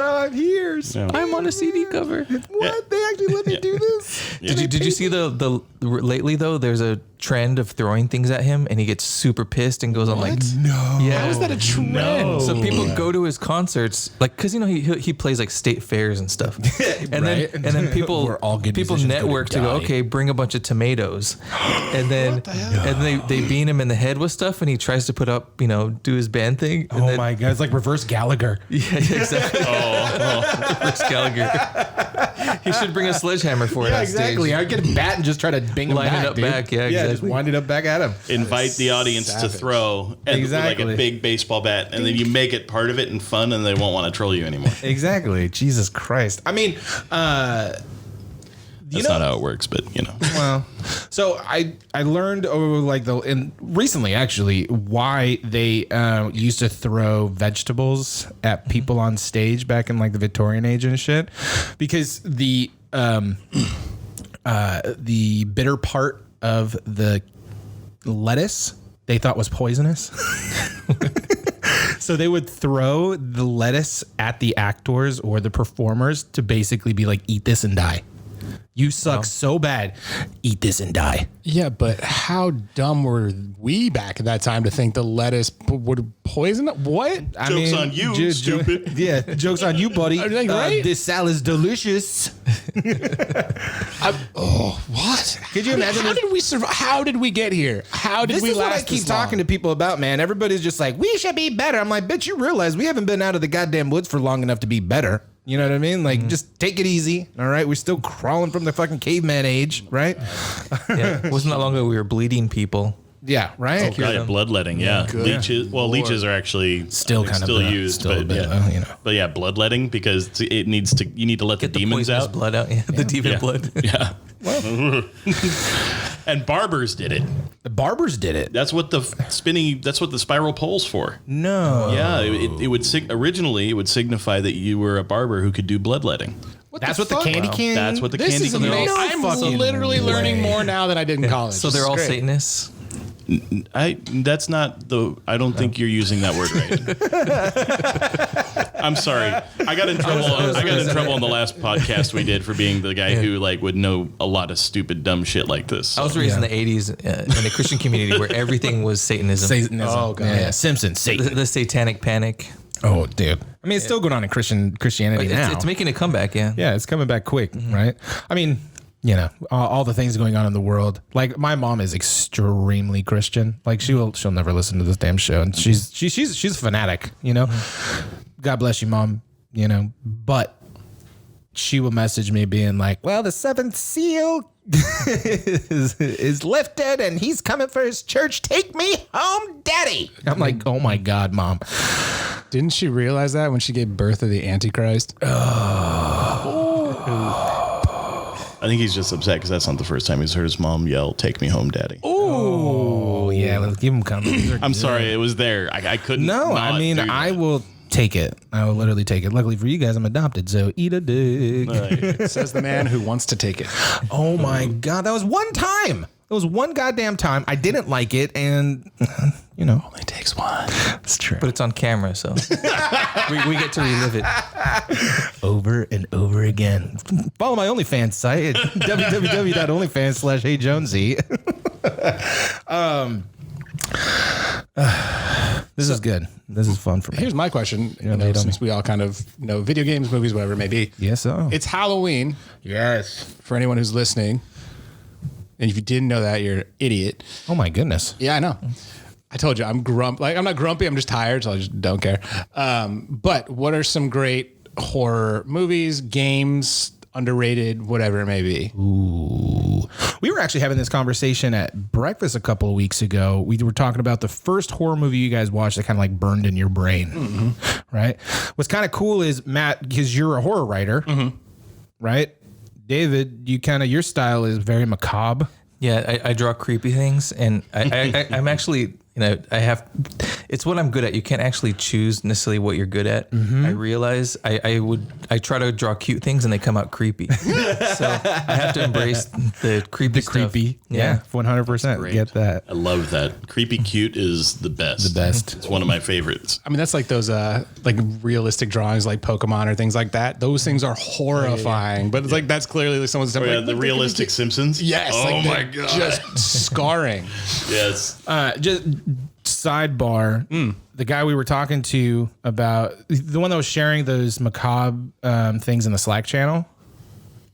I'm here. I'm on a CD cover. What? They actually let me do this? Did you see the lately though? There's a trend of throwing things at him, and he gets super pissed and goes on like, No. yeah. How is that a trend? No. So people go to his concerts, like, because he plays like state fairs and stuff, and Right. then people Where all good people musicians go to network to go, die. okay, bring a bunch of tomatoes, and then they beat him in the head with stuff, and he tries to put up do his band thing. And Oh then, my God. It's like reverse Gallagher. yeah, exactly. Rich Gallagher. He should bring a sledgehammer for it. Yeah, on exactly. Stage. I'd get a bat and just try to bing him Line it back, up dude. back, yeah, just exactly. wind it up back at him. Invite the audience savage. to throw and Exactly. like a big baseball bat, and then you make it part of it and fun, and they won't want to troll you anymore. Exactly. Jesus Christ. I mean, That's not how it works, but well, so I learned recently actually why they used to throw vegetables at people on stage back in like the Victorian age and shit, because the bitter part of the lettuce they thought was poisonous. So they would throw the lettuce at the actors or the performers to basically be like, eat this and die. You suck so bad. Eat this and die. Yeah, but how dumb were we back at that time to think the lettuce would poison it? What? Joke's on you, stupid. Yeah, joke's on you, buddy. Are they right? This salad's delicious. What? Could you imagine? How did we survive? How did we get here? How did This we is what last I keep this long? talking to people about, man. Everybody's just like, we should be better. I'm like, bitch, you realize we haven't been out of the goddamn woods for long enough to be better. You know what I mean? Like, just take it easy. All right. We're still crawling from the fucking caveman age, right? Yeah, wasn't that long ago we were bleeding people. Yeah. Right. Right, bloodletting. Yeah, leeches. Well, leeches are actually Still kind of used, still a but bit, yeah. But yeah, bloodletting, because you need to let the demons poisonous out. blood out. Yeah, the demon Yeah. blood. Yeah. And barbers did it. The barbers did it. That's what the spiral pole's for. No. Yeah, it would originally it would signify that you were a barber who could do bloodletting. That's what the candy can. That's what the This candy is can amazing. No I'm fucking literally learning more now than I did in college. So they're This is all great. Satanists. I don't think you're using that word right. I'm sorry. I got in trouble. I got in trouble on the last podcast we did for being the guy who would know a lot of stupid dumb shit like this. I was raised in the 80s in a Christian community where everything was Satanism. Satanism. Oh, God. Yeah. Simpsons. Satan. The satanic panic. Oh, dude. I mean, it's still going on in Christianity now. It's making a comeback, yeah. Yeah, it's coming back quick, right? I mean, all the things going on in the world. Like, my mom is extremely Christian. Like, she'll never listen to this damn show, and she's a fanatic. God bless you, Mom. But she will message me being like, "Well, the seventh seal is lifted, and he's coming for his church. Take me home, Daddy." I'm like, "Oh my God, Mom." Didn't she realize that when she gave birth to the Antichrist? I think he's just upset because that's not the first time he's heard his mom yell, "Take me home, Daddy." Oh yeah, let's give him comments. I'm sorry, it was there. I couldn't. No, not I mean, do that. I will take it. I will literally take it. Luckily for you guys, I'm adopted, so eat a dick. Says the man who wants to take it. Oh my God, that was one time. It was one goddamn time. I didn't like it, and Only takes one. it's true. But it's on camera, so we get to relive it. Over and over again. Follow my OnlyFans site at www.onlyfans/HeyJonesy. This is good. This is fun for me. Here's my question. late on Since we all kind of know video games, movies, whatever it may be. Yes, so. It's Halloween. Yes. For anyone who's listening. And if you didn't know that, you're an idiot. Oh my goodness. Yeah, I know. I told you I'm like I'm not grumpy. I'm just tired, so I just don't care. But what are some great horror movies, games, underrated, whatever it may be? Ooh. We were actually having this conversation at breakfast a couple of weeks ago. We were talking about the first horror movie you guys watched that kind of like burned in your brain, right? What's kind of cool is, Matt, because you're a horror writer, right? David, your style is very macabre. Yeah, I draw creepy things, and I'm actually, it's what I'm good at. You can't actually choose necessarily what you're good at. I realize I try to draw cute things and they come out creepy. So I have to embrace the creepy stuff. Yeah, 100%. Get that. I love that. Creepy cute is the best. The best. It's one of my favorites. I mean, that's like those like realistic drawings like Pokemon or things like that. Those things are horrifying, but it's like that's clearly like someone's like, the realistic Simpsons. Yes. Oh like my god. Just scarring. Yes. Just sidebar, the guy we were talking to about, the one that was sharing those macabre things in the Slack channel,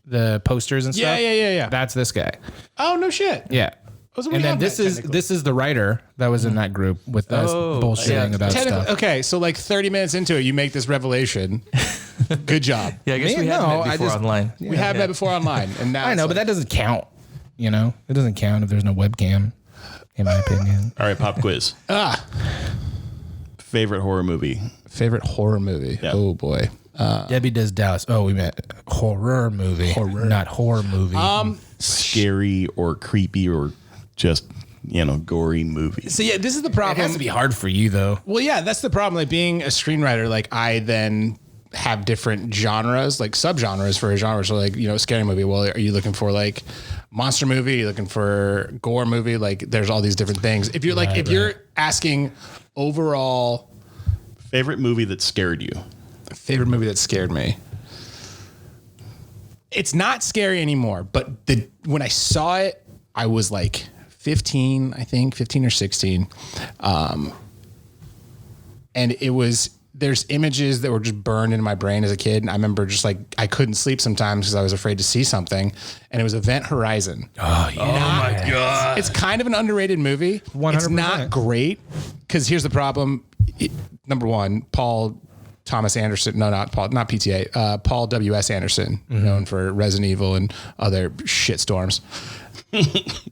the posters and stuff. Yeah. That's this guy. Oh, no shit. Yeah. So we and then have this that is the writer that was in that group with us bullshitting about stuff. Okay, so like 30 minutes into it, you make this revelation. Good job. Yeah, I guess we had met before online. We have met before online, and now I know, but that doesn't count. It doesn't count if there's no webcam, in my opinion. All right, pop quiz. Favorite horror movie? Favorite horror movie? Yeah. Oh boy. Debbie does Dallas. Oh, we meant horror movie, not horror movie. Scary or creepy or just, gory movie. So yeah, this is the It problem. has to be hard for you though. Well, yeah, that's the problem. Like being a screenwriter, like I then have different genres, like subgenres for a genre. So like, scary movie. Well, are you looking for like monster movie? Are you looking for gore movie? Like there's all these different things. If you're you're asking overall Favorite movie that scared you? favorite movie that scared me. It's not scary anymore, but when I saw it, I was like 15, I think 15 or 16. And there's images that were just burned into my brain as a kid. And I remember just like, I couldn't sleep sometimes because I was afraid to see something. And it was Event Horizon. Oh, yeah. Oh my God. It's kind of an underrated movie. 100%. It's not great because here's the problem. Number one, Paul Thomas Anderson. No, not Paul, not PTA. Paul W.S. Anderson, known for Resident Evil and other shitstorms.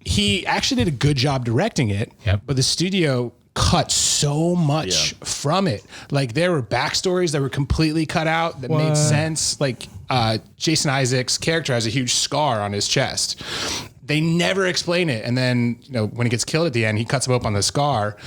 He actually did a good job directing it, but the studio cut so much from it. Like there were backstories that were completely cut out that made sense. Like Jason Isaacs' character has a huge scar on his chest. They never explain it. And then, when he gets killed at the end, he cuts him up on the scar.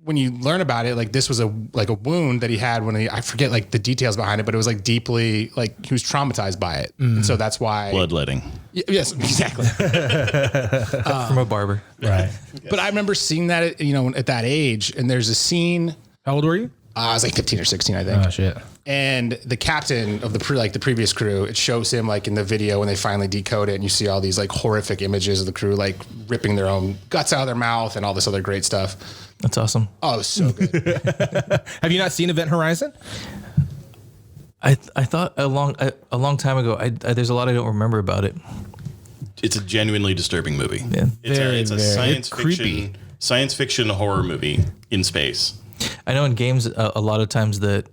When you learn about it, like this was a wound that he had when I forget like the details behind it, but it was like deeply, like he was traumatized by it. And so that's why Bloodletting. Yes, exactly. From a barber. Right. But I remember seeing that, at that age, and there's a scene. How old were you? I was like 15 or 16, I think. Oh shit. And the captain of the previous crew, it shows him like in the video when they finally decode it, and you see all these like horrific images of the crew like ripping their own guts out of their mouth and all this other great stuff. That's awesome. Oh, it was so good. Have you not seen Event Horizon? I thought a long time ago. There's a lot I don't remember about it. It's a genuinely disturbing movie. Yeah. It's a science creepy. fiction horror movie in space. I know in games a lot of times that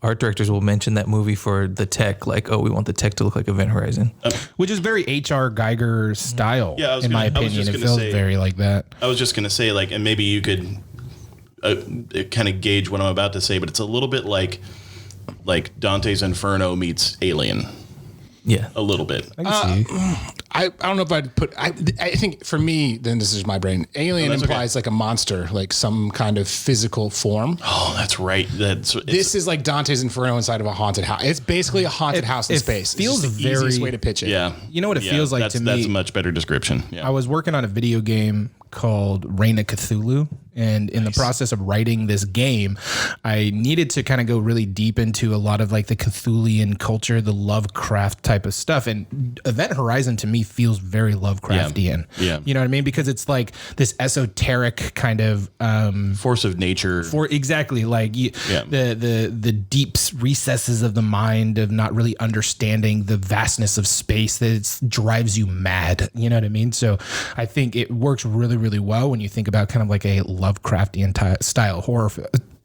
art directors will mention that movie for the tech, like, oh, we want the tech to look like Event Horizon. Which is very H.R. Geiger style, in my opinion. It feels very like that. I was just going to say, like, and maybe you could kind of gauge what I'm about to say, but it's a little bit like Dante's Inferno meets Alien. Yeah. A little bit. I can see. I don't know if I'd put, I think for me, then this is my brain. Alien implies like a monster, like some kind of physical form. Oh, that's right. This is like Dante's Inferno inside of a haunted house. It's basically a haunted house in space. Feels it's just the easiest way to pitch it. Yeah. You know what it feels like to me? That's a much better description. Yeah. I was working on a video game called Reign of Cthulhu. And in the process of writing this game, I needed to kind of go really deep into a lot of like the Cthulian culture, the Lovecraft type of stuff. And Event Horizon to me feels very Lovecraftian. Yeah. You know what I mean? Because it's like this esoteric kind of force of nature. Exactly. Like the deep recesses of the mind of not really understanding the vastness of space that drives you mad. You know what I mean? So I think it works really, really well when you think about kind of like a Lovecraftian style horror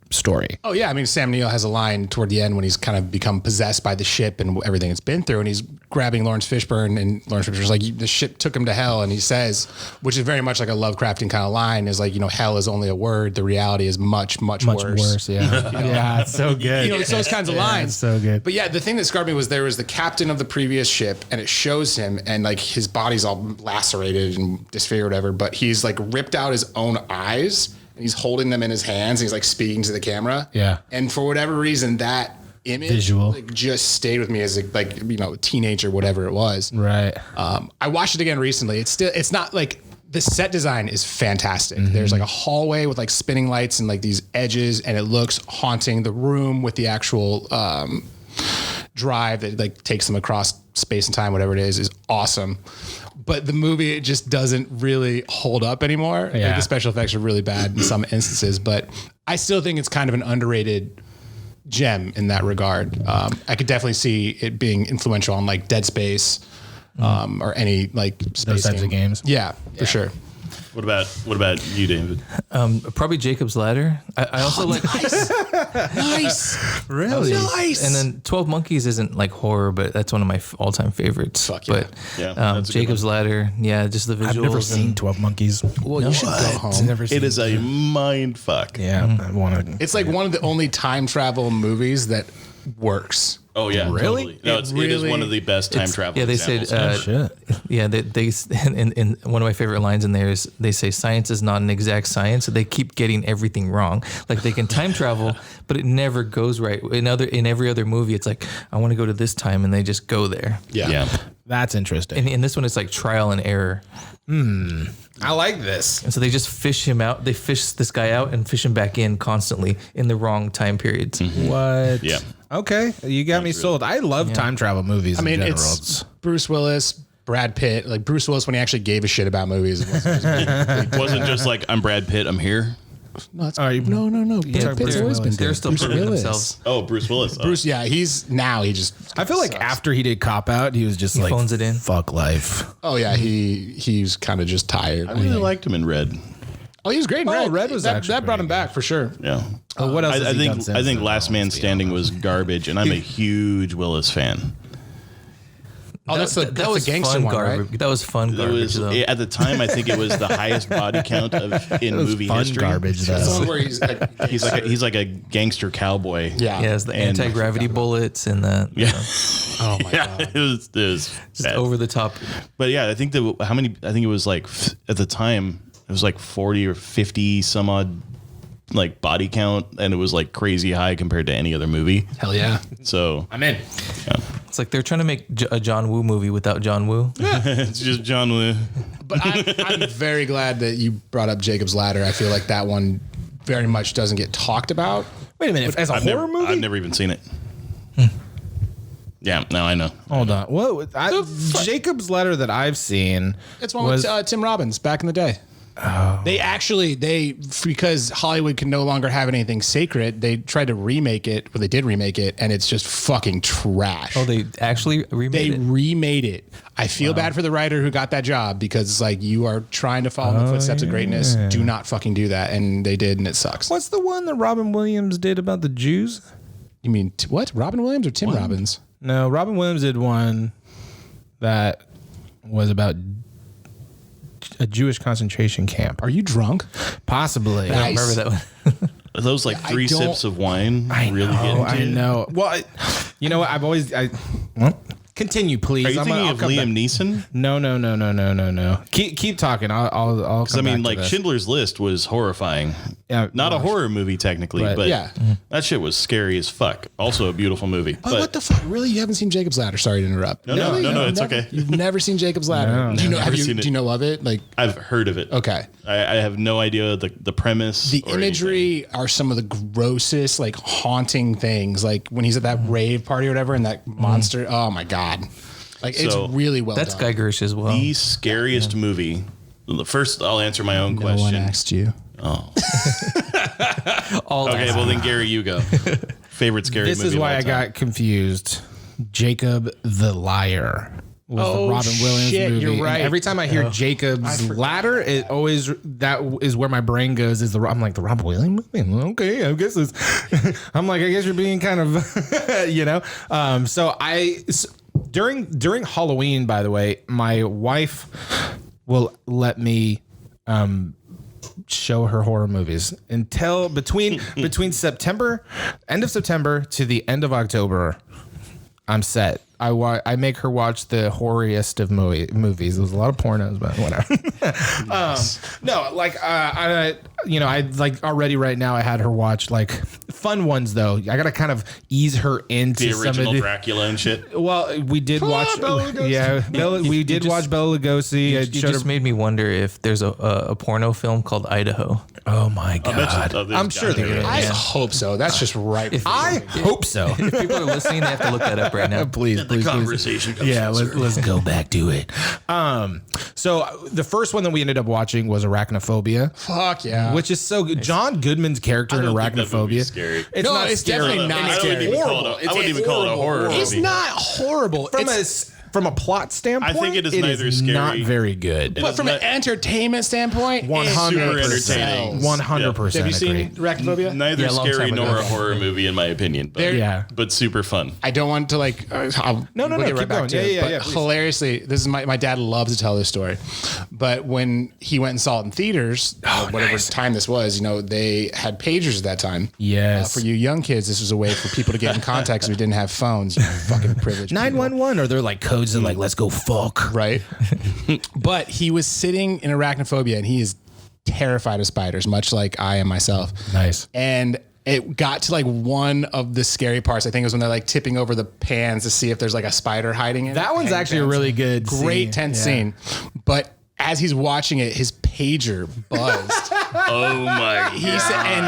story. Oh yeah, I mean Sam Neill has a line toward the end when he's kind of become possessed by the ship and everything it's been through, and he's grabbing Lawrence Fishburne, and Lawrence Fishburne's like, the ship took him to hell, and he says, which is very much like a Lovecraftian kind of line, is like, hell is only a word, the reality is much worse. Yeah. Yeah, it's so good. It's those kinds of lines. It's so good. But yeah, the thing that scarred me was there was the captain of the previous ship, and it shows him, and like his body's all lacerated and disfigured, whatever, but he's like ripped out his own eyes. And he's holding them in his hands. And he's like speaking to the camera. Yeah. And for whatever reason, that image visual like, just stayed with me as a teenager, whatever it was. Right. I watched it again recently. It's not like the set design is fantastic. There's like a hallway with like spinning lights and like these edges, and it looks haunting. The room with the actual drive that like takes them across space and time, whatever it is awesome. But the movie, it just doesn't really hold up anymore. Yeah. Like the special effects are really bad in some instances, but I still think it's kind of an underrated gem in that regard. I could definitely see it being influential on like Dead Space or any like space Those types game. of games. Yeah, for sure. What about you, David? Probably Jacob's Ladder. I also like. Nice. Really? Nice. And then 12 Monkeys isn't like horror, but that's one of my all-time favorites. Fuck yeah. But Yeah, that's a good Jacob's Ladder, yeah, just the visuals. I've never seen and- 12 Monkeys. Well, you should go home. Never seen It is a mind fuck. Yeah, I want to. It's like one of the only time travel movies that works. Oh yeah, Really? Totally. No, it is really- one of the best time travel. Yeah, they examples. said. Shit. Yeah, they in one of my favorite lines in there is they say science is not an exact science. So they keep getting everything wrong. Like they can time travel, but it never goes right. In every other movie, it's like I want to go to this time, and they just go there. yeah. That's interesting. And in this one, it's like trial and error. I like this. And so they just fish him out. They fish this guy out and fish him back in constantly in the wrong time periods. What? Yeah. Okay, you got me sold. I love time travel movies. I mean, in general. it's Bruce Willis, Brad Pitt. Like Bruce Willis when he actually gave a shit about movies. It wasn't just It wasn't just like I'm Brad Pitt, I'm here. no. Brad Pitt's they're- always been they're good. still Bruce proving Willis. themselves. Oh, Bruce Willis. Oh. Bruce, yeah, he I feel like after he did Cop Out, he was just like phones it in. Fuck life. Oh yeah, he's kind of just tired. I really liked him in Red. Oh, he was great in Red. Red was that actually brought him pretty back for sure. Yeah. Oh, what else? has I he done think since I think then? Last Man Standing was garbage, and I'm a huge Willis fan. Oh, that's the gangster fun one, garbage. right? That was fun It garbage was though. at the time. I think it was the highest body count in movie Fun history. garbage. That's the Though. one where he's He's like a gangster cowboy. yeah. Yeah, it's the And- anti-gravity bullets and the Yeah. Oh my Yeah, god. it was just bad. over the top. But yeah, I think I think it was like at the time it was like 40 or 50 some odd like body count, and it was like crazy high compared to any other movie. Hell yeah. So I'm in. It's like they're trying to make a John Woo movie without John Woo. it's just John Woo. But I'm very glad that you brought up Jacob's Ladder. I feel like that one very much doesn't get talked about. Wait a minute. As a horror movie? I've never even seen it. Yeah, no, I know. Hold on. What? Jacob's Ladder that I've seen. It's one with Tim Robbins back in the day. Oh. They because Hollywood can no longer have anything sacred, they tried to remake it. Well, they did remake it, and it's just fucking trash. Oh, they actually remade it. Remade it. I feel bad for the writer who got that job because it's like you are trying to follow in the footsteps of greatness. Do not fucking do that, and they did, and it sucks. What's the one that Robin Williams did about the Jews? You mean what? Robin Williams or Tim Robbins? No, Robin Williams did one that was about a Jewish concentration camp. Are you drunk? Possibly. Nice. I remember that one. Are those like I 3 don't- sips of wine I really get know. into I it? know. Well, you know what? Well, continue, please. Are you thinking I'll of come Liam back. Neeson? No. Keep talking. I'll Because I come mean, back to like this. Schindler's List was horrifying. Yeah, Not a horror movie technically, but Yeah. that shit was scary as fuck. Also a beautiful movie. But what the fuck? Really? You haven't seen Jacob's Ladder? Sorry to interrupt. No, it's never- okay. You've never seen Jacob's Ladder? Do you know? Never seen it. Do you know of it? Like, I've heard of it. okay. I have no idea the premise. The or imagery are some of the grossest, like haunting things. Like when he's at that rave party or whatever, and that monster. Oh my god! Like So, it's really well That's done. Guy Gersh as well. The scariest movie. First, I'll answer my own No one question. asked you. All Okay, well then, Gary, you go. Favorite scary This movie. is of why all I time. got confused. Jacob the Liar. was the Robin Williams shit, movie. you're And right. every time I hear Jacob's Ladder, it always that is where my brain goes. I'm like the Robin Williams movie. Okay, I guess it's. I'm like, I guess you're being kind of, during Halloween, by the way, my wife will let me show her horror movies until between September, end of September to the end of October. I'm set. I make her watch the horriest of movies. There's a lot of pornos, but whatever. No, like I like already right now. I had her watch like fun ones though. I gotta kind of ease her into The some original of the Dracula and shit. Well, we did watch. Bela Lugosi. Yeah, we did watch Bela Lugosi. You I showed just her- made me wonder if there's a porno film called Idaho. Oh my god! I'm sure there is. I hope so. That's just right. I hope so. If people are listening, they have to look that up right now. Please, The conversation comes Yeah, closer. let's go back to it. So the first one that we ended up watching was Arachnophobia, Fuck yeah. which is so good. John Goodman's character in I don't think that Arachnophobia. movie's scary. It's No, not it's scary. definitely not I wouldn't scary. even call it a- I wouldn't even call it a horror It's movie. not horrible. From a plot standpoint, I think it is neither scary- not very good. But from an not- entertainment standpoint, 100%. entertaining. 100%. Have you agree. seen Arachnophobia? Neither Yeah, a long scary time nor ago. a horror movie, in my opinion. But, There- Yeah. but super fun. I don't want to like. No, we'll get keep going. to it, Yeah, but yeah, please. hilariously, this is my dad loves to tell this story. But when he went and saw it in theaters, whatever time this was, they had pagers at that time. Yes. For you young kids, this was a way for people to get in contact because we didn't have phones. You fucking privileged. people. 911, or they're like codes that like, let's go fuck. Right. But he was sitting in Arachnophobia, and he is terrified of spiders, much like I am myself. Nice. And it got to like one of the scary parts. I think it was when they're like tipping over the pans to see if there's like a spider hiding in it. That one's Pan actually a pans. really good great scene. tense Yeah. scene. But as he's watching it, his pager buzzed. Oh my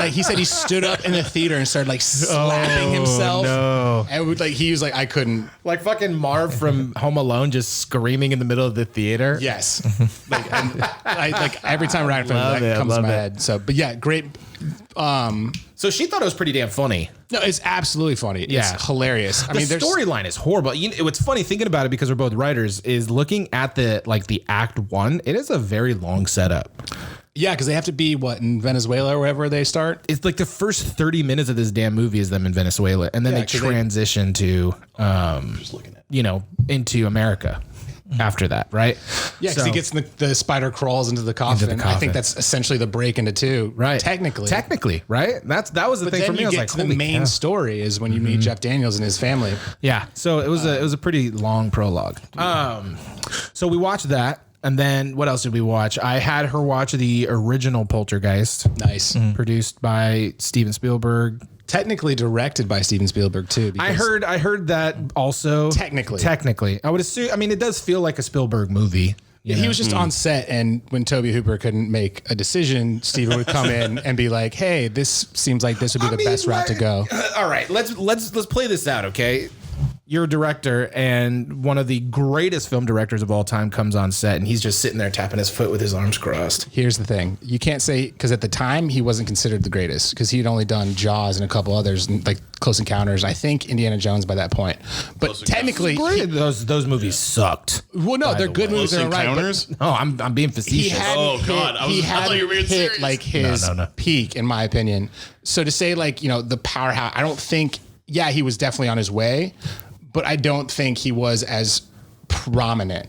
He said he stood up in the theater and started like slapping himself. no. And he was like, I couldn't. Like fucking Marv from Home Alone just screaming in the middle of the theater. Yes. like every time Ryan Love that it, comes to love my it. head. So, but yeah, great. So she thought it was pretty damn funny. No, it's absolutely funny. Yeah. It's hilarious. I The mean, there's storyline is horrible. What's funny thinking about it, because we're both writers, is looking at the act one. It is a very long setup. yeah, because they have to be in Venezuela or wherever they start. It's like the first 30 minutes of this damn movie is them in Venezuela, and then Yeah, they 'cause they- transition to, into America after that, right? Yeah, because So- he gets the spider crawls into the coffin. I coffin. think that's essentially the break into two. right, Technically, right. That was the But thing then for me. I you was get like, to the holy main cow. story is when you meet Jeff Daniels and his family. Yeah. So it was a pretty long prologue. So we watched that, and then what else did we watch? I had her watch the original Poltergeist, Nice. produced by Steven Spielberg. Technically directed by Steven Spielberg too. I because heard that also. Technically. I would assume. I mean, it does feel like a Spielberg movie. he was just on set, and when Toby Hooper couldn't make a decision, Steven would come in and be like, "Hey, this seems like this would be the best route to go." All right, let's play this out, okay? You're a director, and one of the greatest film directors of all time comes on set, and he's just sitting there tapping his foot with his arms crossed. Here's the thing: you can't say, because at the time he wasn't considered the greatest, because he'd only done Jaws and a couple others, like Close Encounters. I think Indiana Jones by that point. But technically, Those movies sucked. well, no, they're good movies. Close They're all right. Encounters? Oh, I'm being He facetious. hadn't Oh, God. I thought you were being hit serious. like his No. peak, in my opinion. So to say like the powerhouse, I don't think. Yeah, he was definitely on his way, but I don't think he was as prominent.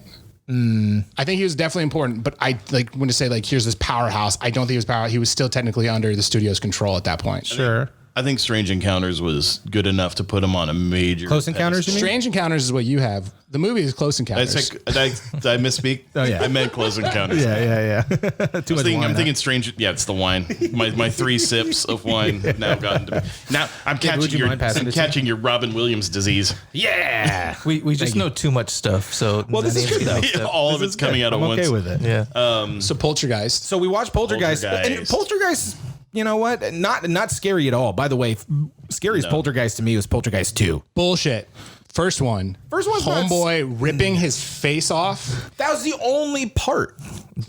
I think he was definitely important, but I like when to say like here's this powerhouse. I don't think he was powerhouse. He was still technically under the studio's control at that point. Sure. I think Strange Encounters was good enough to put him on a major. Close Encounters, you mean? Strange Encounters is what you have. The movie is Close Did Encounters. I misspeak? Oh yeah. I meant Close Encounters. Yeah. Too much wine, I'm huh? thinking Strange. Yeah, it's the wine. My 3 sips of wine have now gotten to me. Now I'm would catching you mind passing it to me? your Robin Williams disease. Yeah. We just know too much stuff. So Well, this is good, though. All of it's coming out at I'm once. okay with it. Yeah. So Poltergeist. So we watched Poltergeist. And Poltergeist. Poltergeist, you know what? Not scary at all. By the way, scariest Poltergeist to me was Poltergeist 2. Bullshit. First one. First one's not- Homeboy ripping his face off. That was the only part.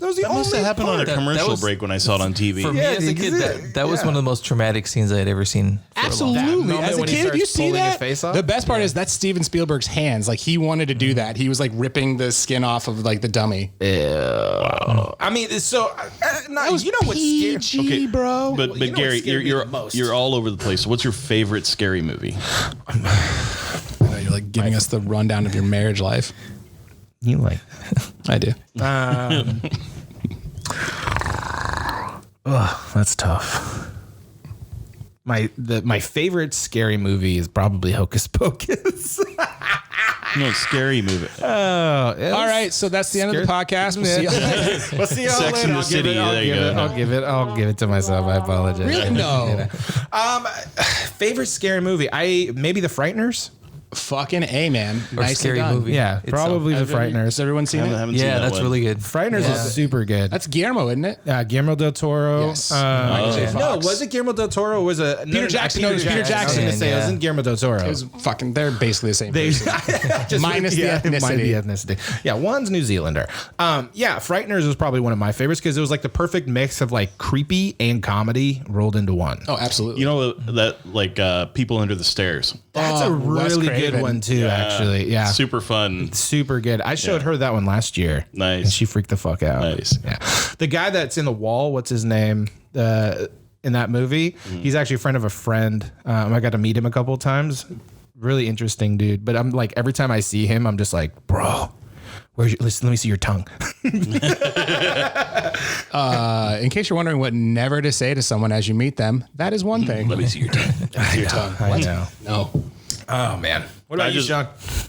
That was the That must have happened on a commercial was- break when I saw it on TV. For me as a kid, that was one of the most traumatic scenes I had ever seen. Absolutely. moment As a when he kid, if you starts see pulling his that, face off? the best part is that's Steven Spielberg's hands. Like he wanted to do that. He was like ripping the skin off of like the dummy. I mean, so you know what's scary? PG, bro. But you know Gary, what scared me the most? you're all over the place. What's your favorite scary movie? You're like giving us the rundown of your marriage life. You like? I do. That's tough. My favorite scary movie is probably Hocus Pocus. No, scary movie. All right, so that's the end of the podcast. We'll see you later. We'll see y'all Sex later. and the I'll give City, it- I'll there you give it- go. I'll give it to myself. I apologize. Really? No. Favorite scary movie? Maybe The Frighteners. Fucking A, man. Or Nice scary done. movie. Yeah, itself. probably The Has Frighteners. everyone seen it? Haven't seen Yeah, that that's one. really good. Frighteners is super good. That's Guillermo, isn't it? Guillermo del Toro. Yes. No, Fox. was it Guillermo del Toro? Or was it Peter Jackson. No, it was Peter I was Jackson. going to say it Yeah. wasn't Guillermo del Toro. It was fucking. They're basically the same. They person. just Minus the ethnicity. Minus the ethnicity. Yeah, one's New Zealander. Frighteners was probably one of my favorites because it was like the perfect mix of like creepy and comedy rolled into one. Oh, absolutely. You know that like People Under the Stairs. That's a Wes really good Craven. one too, actually. Yeah. Super fun. Super good. I showed her that one last year. Nice. And she freaked the fuck out. Nice. Yeah. The guy that's in the wall, what's his name? In that movie, he's actually a friend of a friend. I got to meet him a couple of times. Really interesting dude. But I'm like, every time I see him, I'm just like, bro, let me see your tongue. In case you're wondering what never to say to someone as you meet them, that is one thing. Let me see your tongue. your tongue. I know. No. Oh man. What about you, Sean?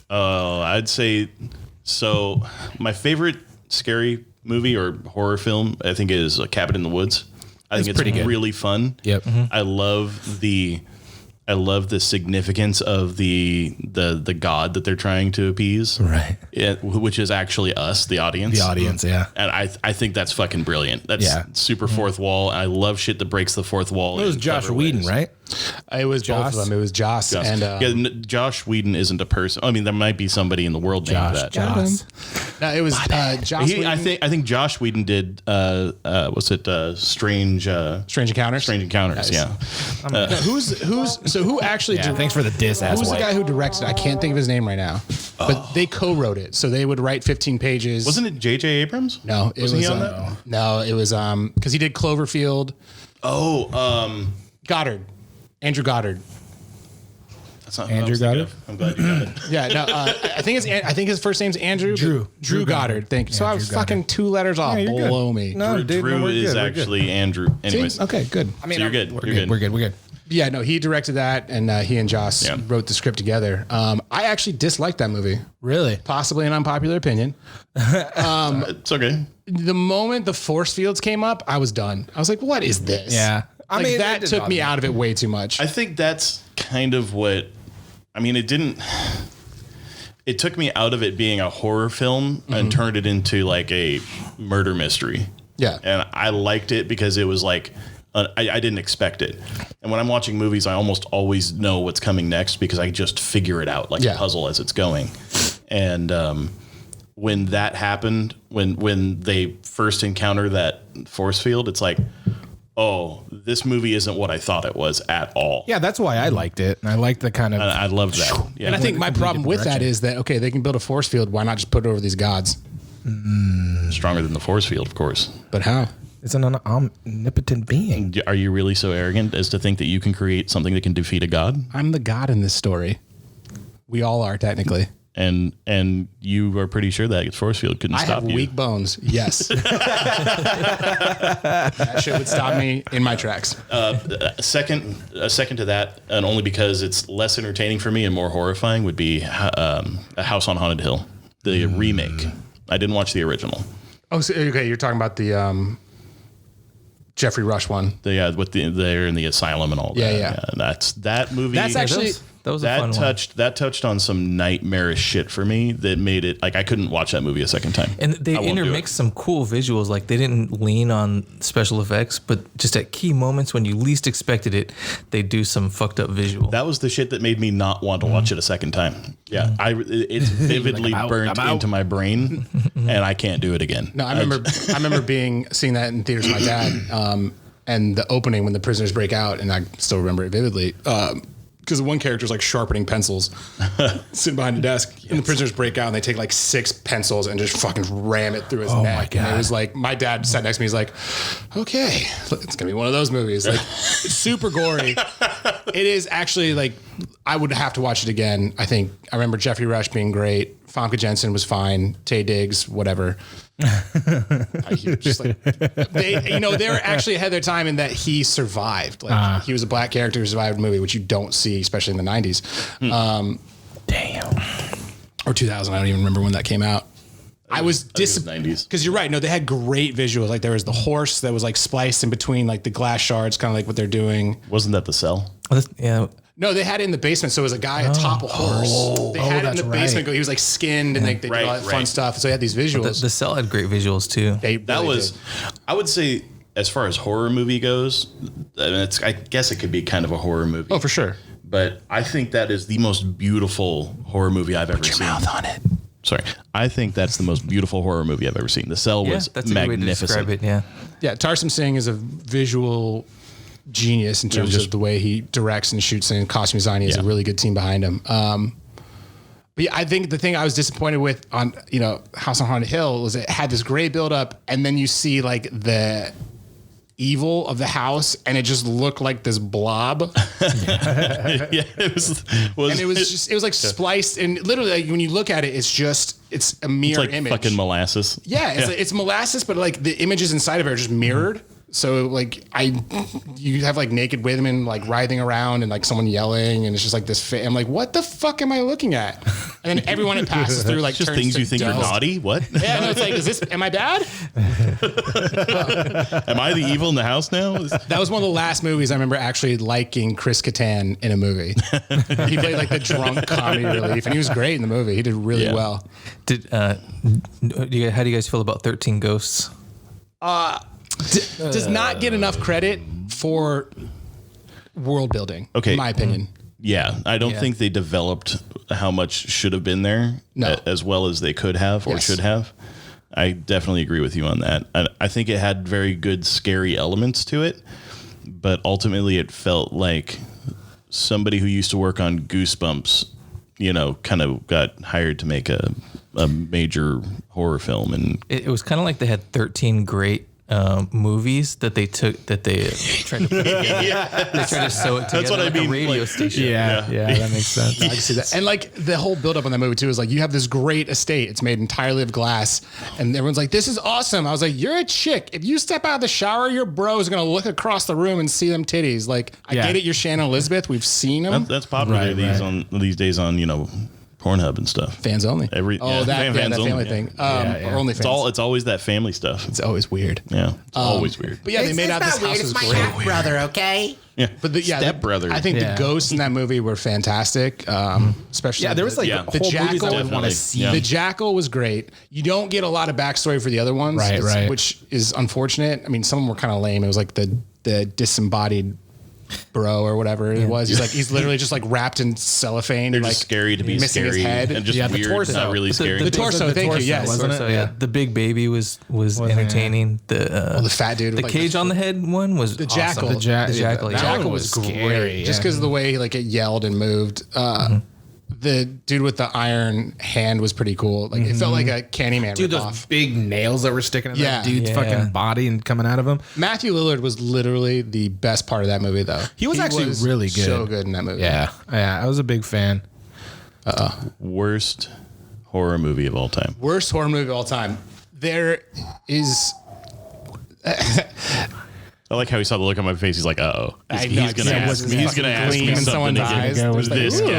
I'd say so. My favorite scary movie or horror film, I think, is Cabin in the Woods. I think it's pretty good. really fun. Yep. I love the significance of the god that they're trying to appease, Right. which is actually us, the audience. The audience, yeah. And I think that's fucking brilliant. That's super fourth wall. I love shit that breaks the fourth wall. It was in Josh clever Whedon, ways. right? It was both of them. It was Joss and Josh Whedon isn't a person. I mean, there might be somebody in the world named that. Josh. no, it was Joss. I think Josh Whedon did. Was it Strange Encounters. Strange Encounters? Yeah. Who actually? Yeah, thanks for the diss, Who's asshole. the guy who directed it? I can't think of his name right now. But they co-wrote it, so they would write 15 pages. Wasn't it J.J. Abrams? No, it was he on that? No, it was because he did Cloverfield. Oh, Goddard, Andrew Goddard. that's not Andrew Goddard? I'm glad you got it. Yeah, no, I think his first name's Andrew. Drew Goddard. Thank you. So I was Drew Goddard. fucking 2 letters off. you're good. Below me. No, dude, Drew we're is good, we're actually Andrew. See? Anyways, Okay, good. I mean, So you're good. We're good. Yeah, no, he directed that, and he and Joss Yeah. wrote the script together. I actually disliked that movie. Really? Possibly an unpopular opinion. it's okay. The moment the force fields came up, I was done. I was like, "What is this?" Yeah. I Like, mean, that it did took bother me me. out of it way too much. I think that's kind of what. I mean, it didn't. It took me out of it being a horror film and turned it into like a murder mystery. Yeah. And I liked it because it was like, I didn't expect it. And when I'm watching movies, I almost always know what's coming next because I just figure it out like a puzzle as it's going. And when that happened, when they first encounter that force field, it's like, oh, this movie isn't what I thought it was at all. Yeah, that's why I liked it. And I liked the kind of. And I loved that. Yeah. and I think my problem with that direction. is that, okay, they can build a force field. Why not just put it over these gods? Stronger than the force field, of course. But how? It's an omnipotent being. Are you really so arrogant as to think that you can create something that can defeat a god? I'm the god in this story. We all are, technically. And you are pretty sure that force field couldn't I stop have you. weak bones. Yes. That shit would stop me in my tracks. A second to that, and only because it's less entertaining for me and more horrifying, would be A House on Haunted Hill, the remake. I didn't watch the original. Oh, so, okay. You're talking about the Jeffrey Rush one. They're in the asylum and all that. Yeah. That's that movie. That's actually That was a fun one. That touched on some nightmarish shit for me that made it like I couldn't watch that movie a second time. And they intermixed some cool visuals. Like they didn't lean on special effects, but just at key moments when you least expected it, they do some fucked up visual. That was the shit that made me not want to watch it a second time. Yeah, it's vividly like, burnt into my brain, and I can't do it again. No, I remember seeing that in theaters with my dad, and the opening when the prisoners break out, and I still remember it vividly. Because one character's like sharpening pencils, sitting behind a desk, and the prisoners break out and they take like 6 pencils and just fucking ram it through his neck. My God. And it was like, my dad sat next to me, he's like, okay, it's gonna be one of those movies. Like, it's super gory. It is actually like, I would have to watch it again. I think I remember Jeffrey Rush being great. Famke Jensen was fine. Tay Diggs, whatever. Just like, they were actually ahead of their time in that he survived. Like he was a black character who survived a movie, which you don't see, especially in the 90s. Damn. Or 2000. I don't even remember when that came out. I was it was 90s. because you're right. No, they had great visuals. Like there was the horse that was like spliced in between like the glass shards, kind of like what they're doing. Wasn't that The Cell? Yeah. No, they had it in the basement. So it was a guy atop a horse. They had it in the basement. He was like skinned and they did all that fun stuff. So they had these visuals. The Cell had great visuals too. I would say, as far as horror movie goes, I guess it could be kind of a horror movie. Oh, for sure. But I think that is the most beautiful horror movie I've ever seen. Mouth on it. Sorry. I think that's the most beautiful horror movie I've ever seen. The Cell was that's a good way to describe magnificent. it. Yeah. Yeah, Tarsem Singh is a visual genius in terms of the way he directs and shoots and costume design. He has a really good team behind him. But yeah, I think the thing I was disappointed with on, House on Haunted Hill was it had this great build up, and then you see like the evil of the house, and it just looked like this blob. Yeah, it was like spliced, and literally like, when you look at it, it's a mirror like image. fucking molasses. Yeah, it's molasses, but like the images inside of it are just mirrored. So like you have like naked women like writhing around and like someone yelling, and it's just like this. I'm like, what the fuck am I looking at? And then everyone it passes through like Just turns things to you think dust. are naughty. What? Yeah, no, it's like, am I bad? Am I the evil in the house now? That was one of the last movies I remember actually liking Chris Kattan in a movie. He played like the drunk comedy relief, and he was great in the movie. He did really well. How do you guys feel about 13 Ghosts? Does not get enough credit for world building, in my opinion. Yeah, I don't think they developed how much should have been there as well as they could have or should have. I definitely agree with you on that. I think it had very good scary elements to it, but ultimately it felt like somebody who used to work on Goosebumps, kind of got hired to make a major horror film. And It was kind of like they had 13 great movies that they tried to put together. They tried to sew it together. That's what I mean, a radio like- station. Yeah, that makes sense. I can see that. And like the whole buildup on that movie too is like you have this great estate. It's made entirely of glass, and everyone's like, "This is awesome." I was like, "You're a chick. If you step out of the shower, your bro is gonna look across the room and see them titties." Like, I get it. You're Shannon Elizabeth. We've seen them. that's popular these days on Pornhub and stuff. Fans only. Fans that only, family thing. Or only fans. It's always that family stuff. It's always weird. Yeah, it's always weird. But yeah, they made out this house was great. brother, okay? Yeah, But stepbrother. I think the ghosts in that movie were fantastic. Especially There was like the whole movies I jackal. would want to see. Yeah. The jackal was great. You don't get a lot of backstory for the other ones, Right. which is unfortunate. I mean, some of them were kind of lame. It was like the disembodied bro or whatever it was. He's literally just like wrapped in cellophane. They're and just like scary to be missing scary his head. and just the weird, torso. not really scary. The torso, thank you. Yes, wasn't it? So yeah, the big baby was entertaining. the fat dude, The with, like, cage on the head one was the awesome. jackal. The jackal. that Yeah. one was scary. Just because of the way like it yelled and moved. The dude with the iron hand was pretty cool. Like it felt like a Candyman Dude, those ripoff. big nails that were sticking in that dude's Yeah. fucking body and coming out of him. Matthew Lillard was literally the best part of that movie, though. He was actually really good. So good in that movie. Yeah, I was a big fan. Worst horror movie of all time. Worst horror movie of all time. There is. I like how he saw the look on my face. He's like, "Uh-oh, I know, he's gonna yeah, ask me. He's gonna ask gleam me in something someone's again. eyes. This Like,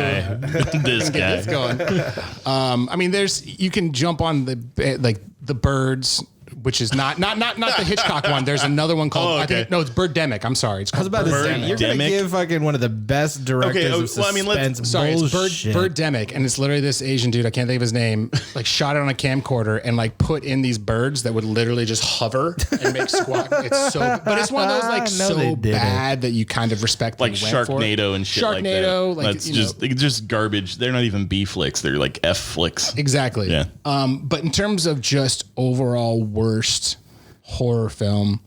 guy, this guy." It's going. I mean, you can jump on the birds which is not the Hitchcock one. There's another one called I think it's Birdemic. I'm sorry. It's I was called about to say, you're gonna Birdemic? give fucking one of the best directors of suspense. Sorry, it's bullshit. Birdemic, and it's literally this Asian dude, I can't think of his name, like shot it on a camcorder and like put in these birds that would literally just hover and make squawk. It's so, but it's one of those like so bad that you kind of respect Like Sharknado and shit like that. Sharknado, like that's just garbage. They're not even B flicks. They're like F flicks. Exactly. Yeah. But in terms of just overall worst horror film,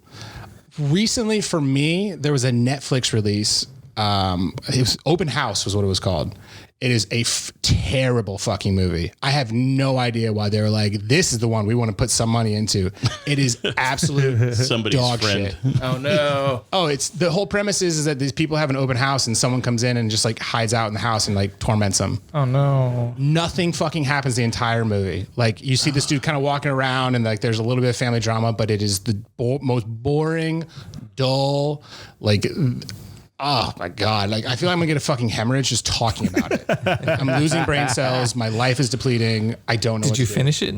recently for me, there was a Netflix release. It was Open House was what it was called. It is a terrible fucking movie. I have no idea why they were like, this is the one we want to put some money into. It is absolute Somebody's dog friend. shit. Oh no. Oh, it's the whole premise is that these people have an open house and someone comes in and just like hides out in the house and like torments them. Oh no. Nothing fucking happens the entire movie. Like you see this dude kind of walking around and like there's a little bit of family drama, but it is the most boring, dull, like, oh my God. Like I feel like I'm gonna get a fucking hemorrhage just talking about it. I'm losing brain cells. My life is depleting. I don't know. Did you finish it?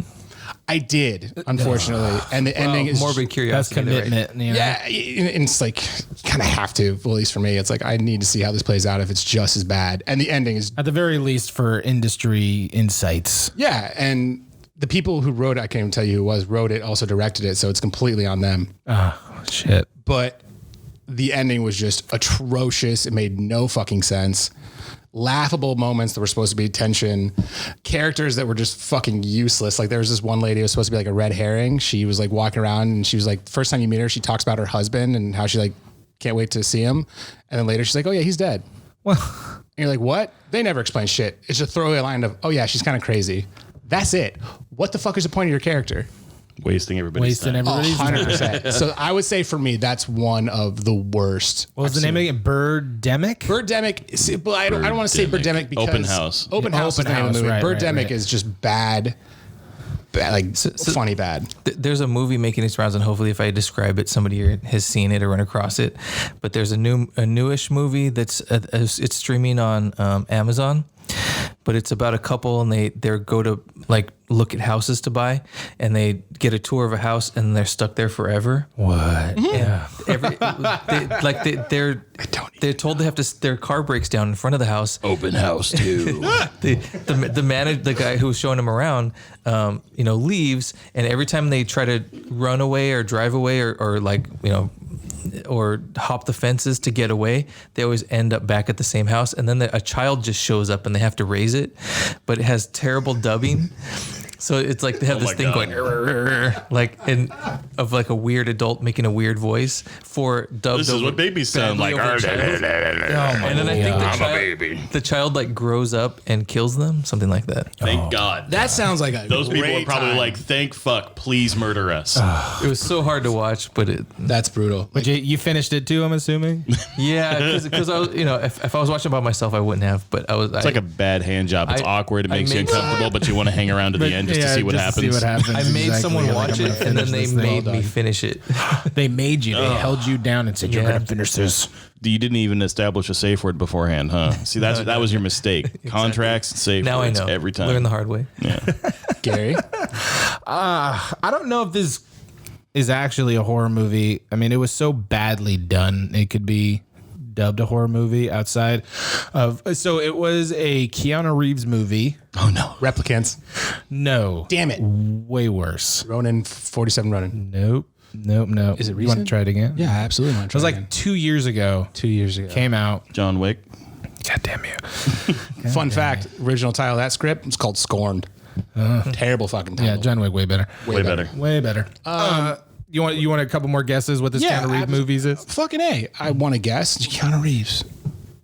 I did, unfortunately. And the ending is morbid That's curiosity. commitment. You know? yeah, and it's like you kind of have to, well, at least for me. It's like I need to see how this plays out if it's just as bad. And the ending is At the very least, for industry insights. yeah, and the people who wrote it, I can't even tell you who wrote it, also directed it, so it's completely on them. Oh shit. But the ending was just atrocious. It made no fucking sense. Laughable moments that were supposed to be tension, characters that were just fucking useless. Like there was this one lady who was supposed to be like a red herring. She was like walking around and she was like, first time you meet her, she talks about her husband and how she like can't wait to see him. And then later she's like, oh yeah, he's dead. Well, And you're like, what? They never explain shit. It's just a throwaway line of, oh yeah, she's kind of crazy. That's it. What the fuck is the point of your character? Wasting everybody's time. 100%. So I would say for me, that's one of the worst. what was the name again? Birdemic? Birdemic. See, but I don't want to say Birdemic. Birdemic because Open House. Open House is the name of the movie. Right, Birdemic right. is just bad, like funny bad. There's a movie making its rounds, and hopefully, if I describe it, somebody has seen it or run across it. But there's a newish movie that's it's streaming on Amazon. But it's about a couple, and they go to like look at houses to buy, and they get a tour of a house, and they're stuck there forever. What? Yeah. They're told they have to. Their car breaks down in front of the house. Open House too. The guy who was showing them around, leaves, and every time they try to run away or drive away or like or hop the fences to get away, they always end up back at the same house. And then a child just shows up and they have to raise it, but it has terrible dubbing. So it's like they have this thing going like of like a weird adult making a weird voice for dubbed. This is what babies sound like. And then I think the child like grows up and kills them, something like that. Thank God. That sounds like Those people are probably like, thank fuck, please murder us. It was so hard to watch, but that's brutal. But you finished it too, I'm assuming? yeah, because I was, if I was watching by myself, I wouldn't have. But It's like a bad hand job. It's awkward. It makes you made- uncomfortable, but you want to hang around to the end just to see what happens. I made someone watch it, and then they made me finish it. They made you. They held you down and said, you're Yeah. going to finish this. You didn't even establish a safe word beforehand, huh? See, that was your mistake. Contracts, safe Now I words know. every time. Learn the hard way. Yeah. Gary. I don't know if this is actually a horror movie. I mean, it was so badly done. It could be dubbed a horror movie outside of. So it was a Keanu Reeves movie. Oh no. Replicants. No. Damn it. Way worse. Ronin, 47 Ronin. Nope. Is it You want recent? to try it again? Yeah, I absolutely want It to was try like 2 years ago. 2 years ago. Came out. John Wick. God damn you. Fun fact, original title of that script was called Scorned. Terrible fucking title. Yeah, John Wick, way better. Way better. Way better. You want a couple more guesses what this Keanu Reeves movies is? Fucking A. I want to guess. Keanu Reeves.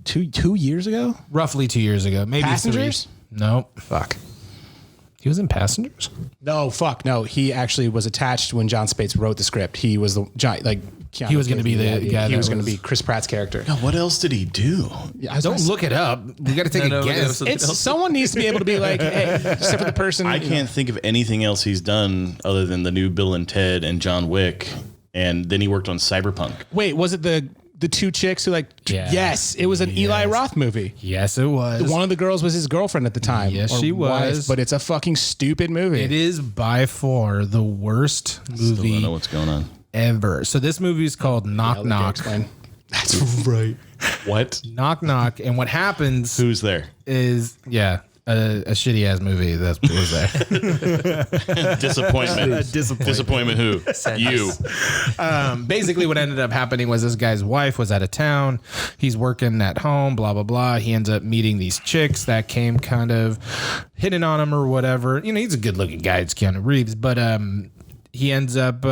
Two years ago? Roughly 2 years ago. Maybe Passengers? 3. Nope. Fuck. He was in Passengers? No, fuck. No, he actually was attached when John Spates wrote the script. He was the Keanu He was gonna be the guy He that was going to was- be Chris Pratt's character. God, what else did he do? Yeah, Don't look it up. We got to take No, a guess. It's someone needs to be able to be like, hey, except for the person. I can't think of anything else he's done other than the new Bill and Ted and John Wick. And then he worked on Cyberpunk. Wait, was it the the two chicks who like. Yeah. Yes, it was an Eli Roth movie. Yes, it was. One of the girls was his girlfriend at the time. Yes, or she wife, was. but it's a fucking stupid movie. It is by far the worst Still don't movie know what's going on. ever. So this movie is called Knock I'll let you Knock. explain. That's right. What? Knock Knock. And what happens Who's there? is, a shitty ass movie. That's what was there. Disappointment. Disappointment who? You. Basically, what ended up happening was this guy's wife was out of town. He's working at home, blah, blah, blah. He ends up meeting these chicks that came kind of hitting on him or whatever. You know, he's a good looking guy. It's Keanu Reeves. But he ends up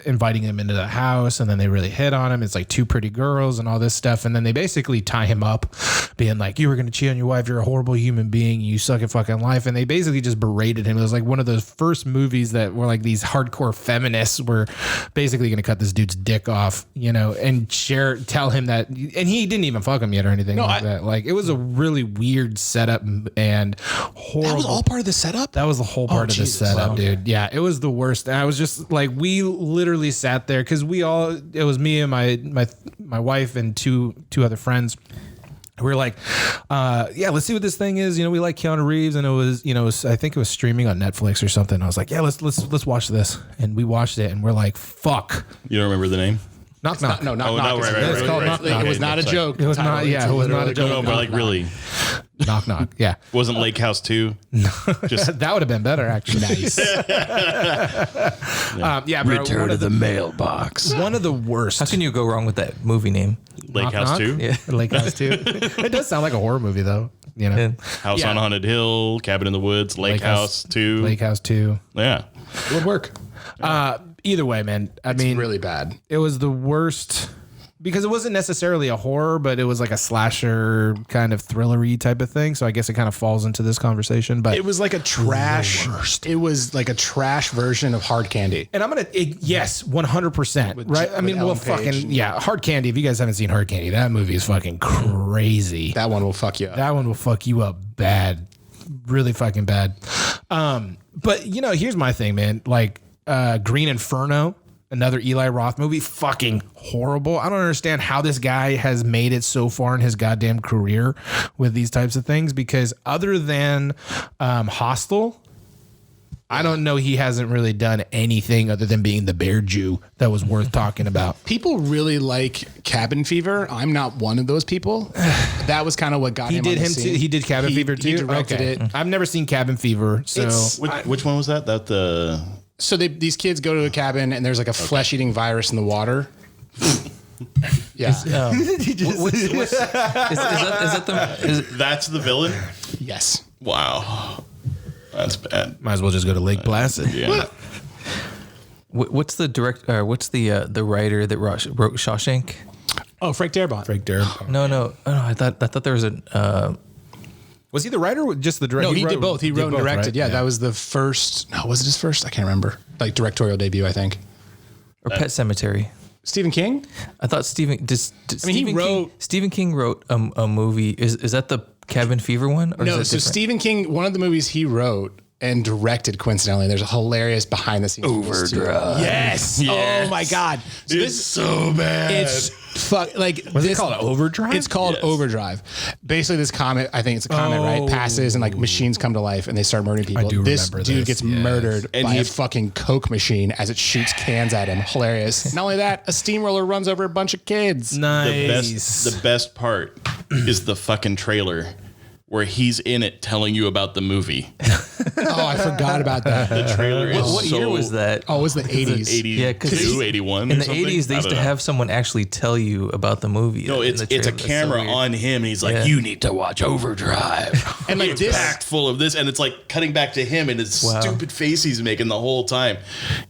inviting them into the house, and then they really hit on him. It's like two pretty girls and all this stuff. And then they basically tie him up, being like, you were going to cheat on your wife. You're a horrible human being. You suck at fucking life. And they basically just berated him. It was like one of those first movies that were like these hardcore feminists were basically going to cut this dude's dick off, you know, and tell him that. And he didn't even fuck him yet or anything that. Like, it was a really weird setup and horrible. That was all part of the setup? That was the whole part of the setup, dude. Yeah, it was the worst. I was just like, we literally sat there because it was me and my wife and two other friends. We were like, let's see what this thing is. You know, we like Keanu Reeves, and it was, you know, I think it was streaming on Netflix or something. I was like, let's watch this, and we watched it, and we're like, fuck. You don't remember the name? Knock Knock. Knock Oh, Knock. no, right, It's right, called right, Knock right. Knock. It Okay, was not a sorry. joke. It was not. Yeah, it was not a joke. No, but like really, Knock Knock. Yeah, wasn't Lake House 2? Just that would have been better actually. Nice. Bro, Return to the mailbox. one of the worst. How can you go wrong with that movie name? Lake Knock House Knock? 2? Yeah. Lake House 2. It does sound like a horror movie though. You know, Yeah. House Yeah. on Haunted Hill, Cabin in the Woods, Lake House 2. Lake House 2. Yeah. It would work. Either way, man. I mean, Really bad. it was the worst because it wasn't necessarily a horror, but it was like a slasher kind of thrillery type of thing. So I guess it kind of falls into this conversation. But It was like a trash. It was like a trash version of Hard Candy. and I'm gonna yes, 100%. Right? I mean, with well, Ellen Page fucking and- yeah, Hard Candy. If you guys haven't seen Hard Candy, that movie is fucking crazy. That one will fuck you up. That one will fuck you up bad, really fucking bad. But you know, here's my thing, man. Like Green Inferno, another Eli Roth movie, fucking horrible. I don't understand how this guy has made it so far in his goddamn career with these types of things. Because other than Hostel, I don't know. He hasn't really done anything other than being the bear Jew that was worth talking about. People really like Cabin Fever. I'm not one of those people. That was kind of what got He him. did on the him too. scene. He did Cabin Fever too. He directed Okay. it. I've never seen Cabin Fever, so It's- Which one was that? So these kids go to a cabin and there's like a flesh-eating virus in the water. Yeah. Is that the? That's the villain? Yes. Wow. That's bad. might as well just go to Lake Placid. Yeah. What's the the writer that wrote Shawshank? Oh, Frank Darabont. Frank Darabont. No. I thought there was a. Was he the writer or just the director? No, he did both. He wrote and directed. right? Yeah, that was the first. No, was it his first? I can't remember. Like directorial debut, I think. Or Pet Cemetery. Stephen King? I thought Stephen. Stephen King wrote a movie. Is that the Cabin Fever one? Or No, is so that different? Stephen King, one of the movies he wrote and directed coincidentally, there's a hilarious behind the scenes. Overdrive. Yes. Yes. Oh my God. So It's so bad. It's fuck like Was it called Overdrive? It's called Yes. Overdrive. Basically, this comet, I think it's a comet, right? Passes and like machines come to life and they start murdering people. do This remember dude this, gets yes. murdered And by a he's- fucking Coke machine as it shoots cans at him. Hilarious. Not only that, a steamroller runs over a bunch of kids. Nice. The best part is the fucking trailer where he's in it telling you about the movie. Oh, I forgot about that. The trailer is What year was that? Oh, it was the 80s. 82, Yeah, 'cause 81. In or the something? 80s, they I used don't to know. have someone actually tell you about the movie. No, in it's the a trailer. That's so camera weird. on him, and he's like, Yeah. "You need to watch Overdrive." And like It's this, packed full of this, and it's like cutting back to him and his Wow. stupid face he's making the whole time.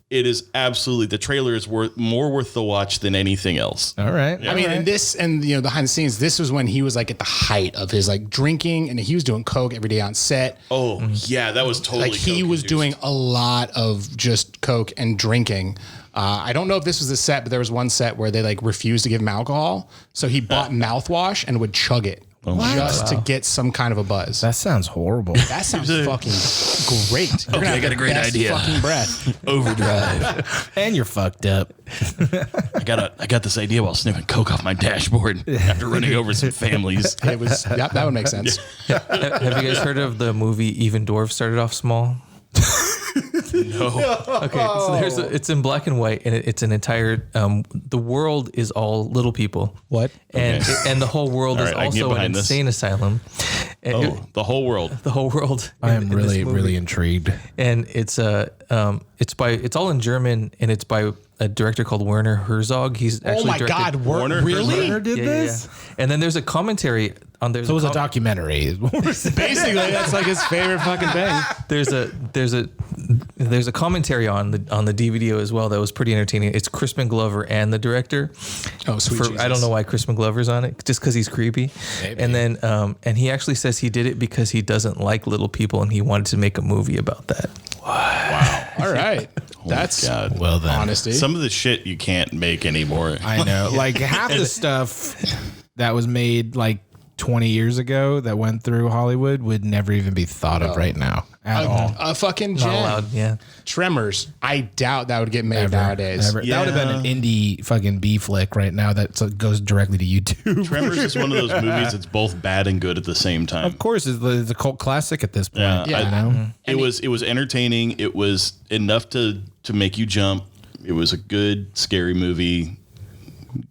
It is absolutely, the trailer is more worth the watch than anything else. All right. I mean, and this, and you know, behind the scenes, this was when he was like at the height of his like drinking, and he was doing coke every day on set. Oh yeah, that was totally Like he coke was induced. doing a lot of just coke and drinking. I don't know if this was the set, but there was one set where they like refused to give him alcohol, so he bought mouthwash and would chug it just to get some kind of a buzz. That sounds horrible. That sounds fucking great. You're gonna have I got the a great best idea. Fucking breath. Overdrive. And you're fucked up. I got this idea while sniffing coke off my dashboard after running over some families. It was. Yep, that would make sense. Have you guys heard of the movie Even Dwarves Started Off Small? No. Okay, so it's in black and white, and it's an entire. The world is all little people. What? And and the whole world All is right, I can get also an behind this. insane asylum. And Oh, the whole world. the whole world. I am in this really, movie. really intrigued. And it's all in German, and it's by a director called Werner Herzog. He's actually Oh my directed, God! Warner Really? Werner did Yeah, this? yeah. And then there's a commentary on So it was a documentary. Basically, that's like his favorite fucking thing. there's a commentary on the DVD as well that was pretty entertaining. It's Crispin Glover and the director. Oh, sweet Jesus. I don't know why Crispin Glover's on it, just because he's creepy. Maybe. And then and he actually says he did it because he doesn't like little people and he wanted to make a movie about that. All right, that's God. Well then. honesty. Some of the shit you can't make anymore. I know. Like half the stuff that was made like 20 years ago that went through Hollywood would never even be thought of right now at all. a fucking Not gem. allowed, yeah. Tremors. I doubt that would get made Ever. nowadays. Never. That would have been an indie fucking B flick right now that goes directly to YouTube. Tremors is one of those movies that's both bad and good at the same time. Of course, it's a cult classic at this point. Yeah, Yeah. You know? It was entertaining. It was enough to make you jump. It was a good scary movie.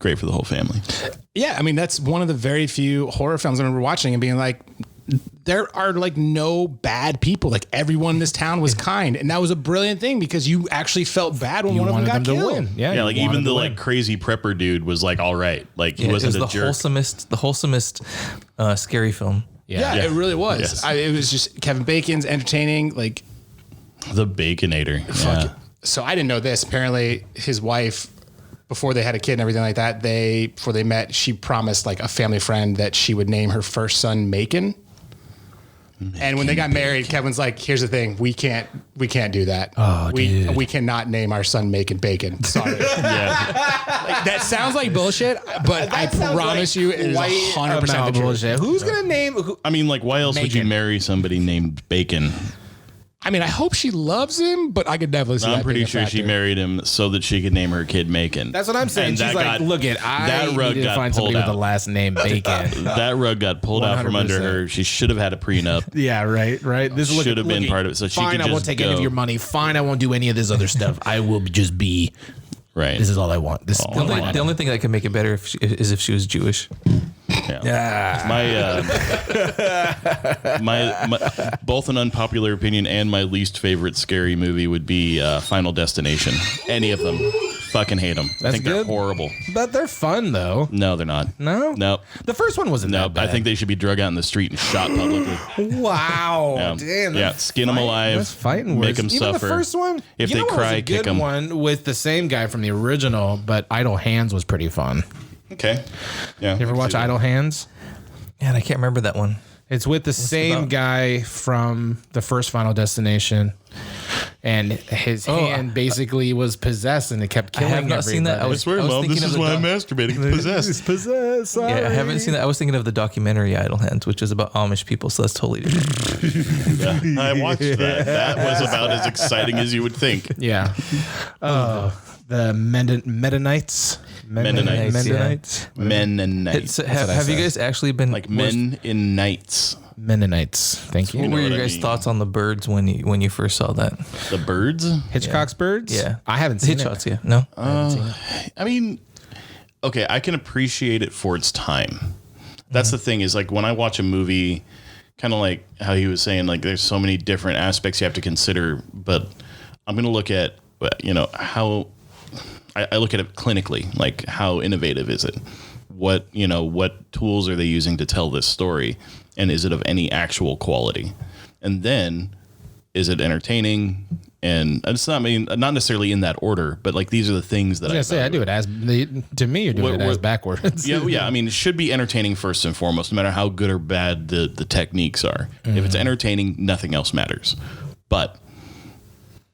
Great for the whole family. Yeah, I mean that's one of the very few horror films I remember watching and being like, there are like no bad people. Like everyone in this town was kind, and that was a brilliant thing because you actually felt bad when You one of them wanted got them to killed. win. Yeah, Yeah, you like wanted even the to like win. crazy prepper dude was like all right. Like he Yeah, wasn't it a was jerk. the wholesomest scary film. Yeah, it really was. Yes. It was just Kevin Bacon's entertaining. Like, The Baconator. Yeah. so I didn't know this. Apparently, his wife, before they had a kid and everything like that, before they met, she promised like a family friend that she would name her first son Macon. And when they got married, Kevin's like, "Here's the thing: we can't do that. Oh, dude. we cannot name our son Macon Bacon. Sorry, Yeah. that sounds like bullshit, but I promise you, it is 100% the truth. bullshit. Who's gonna name? I mean, like, why else would you Bacon. marry somebody named Bacon? I mean, I hope she loves him, but I could definitely see. I'm that pretty being a sure she factor. married him so that she could name her kid Macon. That's what I'm saying. And She's that like, got- look it. that I rug need to got find pulled somebody with out. the last name Bacon. That rug got pulled out from under 100%. her. She should have had a prenup. Yeah, right. This look Should at- have been look part at- of it, so she fine, could I won't just take any of go. your money. Fine, I won't do any of this other stuff. I will just be. Right. This is all I want. This. The only thing that could make it better is if she was Jewish. Yeah. My both an unpopular opinion and my least favorite scary movie would be Final Destination. Any of them. Fucking hate them. I That's think they're good. horrible. But they're fun though. No, they're not. No. No. The first one wasn't No, that bad. I think they should be drug out in the street and shot publicly. Wow. Damn. Yeah, that's skin 'em fight- alive, That's fighting make worse. 'em Even suffer. the first one. If you they know what cry, was a kick good 'em. one with the same guy from the original, but Idle Hands was pretty fun. Okay. Yeah. You ever watch Idle Hands? Man, I can't remember that one. It's with the same about? guy from the first Final Destination, and his hand basically was possessed, and it kept killing have not seen that. everybody. I was thinking of the masturbating. Possessed. Possessed. Yeah, I haven't seen that. I was thinking of the documentary Idle Hands, which is about Amish people, so that's totally different. I watched that. That was about as exciting as you would think. Yeah. The Mennonites. Mennonites, Mennonites. Mennonites. Have you guys actually been Like men in nights. Mennonites. Thank you. What were what your I guys' mean. thoughts on the birds when you first saw that? The birds? Hitchcock's Birds? Yeah, I haven't seen it. Hitchcock's. Yeah, no. I mean, okay, I can appreciate it for its time. That's the thing is like when I watch a movie, kind of like how he was saying, like there's so many different aspects you have to consider, but I'm going to look at, how I look at it clinically, like how innovative is it? What tools are they using to tell this story? And is it of any actual quality? And then is it entertaining? And it's not necessarily in that order, but like these are the things that I was gonna say, I do it as to me. You're doing it as backwards. Yeah. I mean, it should be entertaining first and foremost, no matter how good or bad the techniques are. If it's entertaining, nothing else matters. But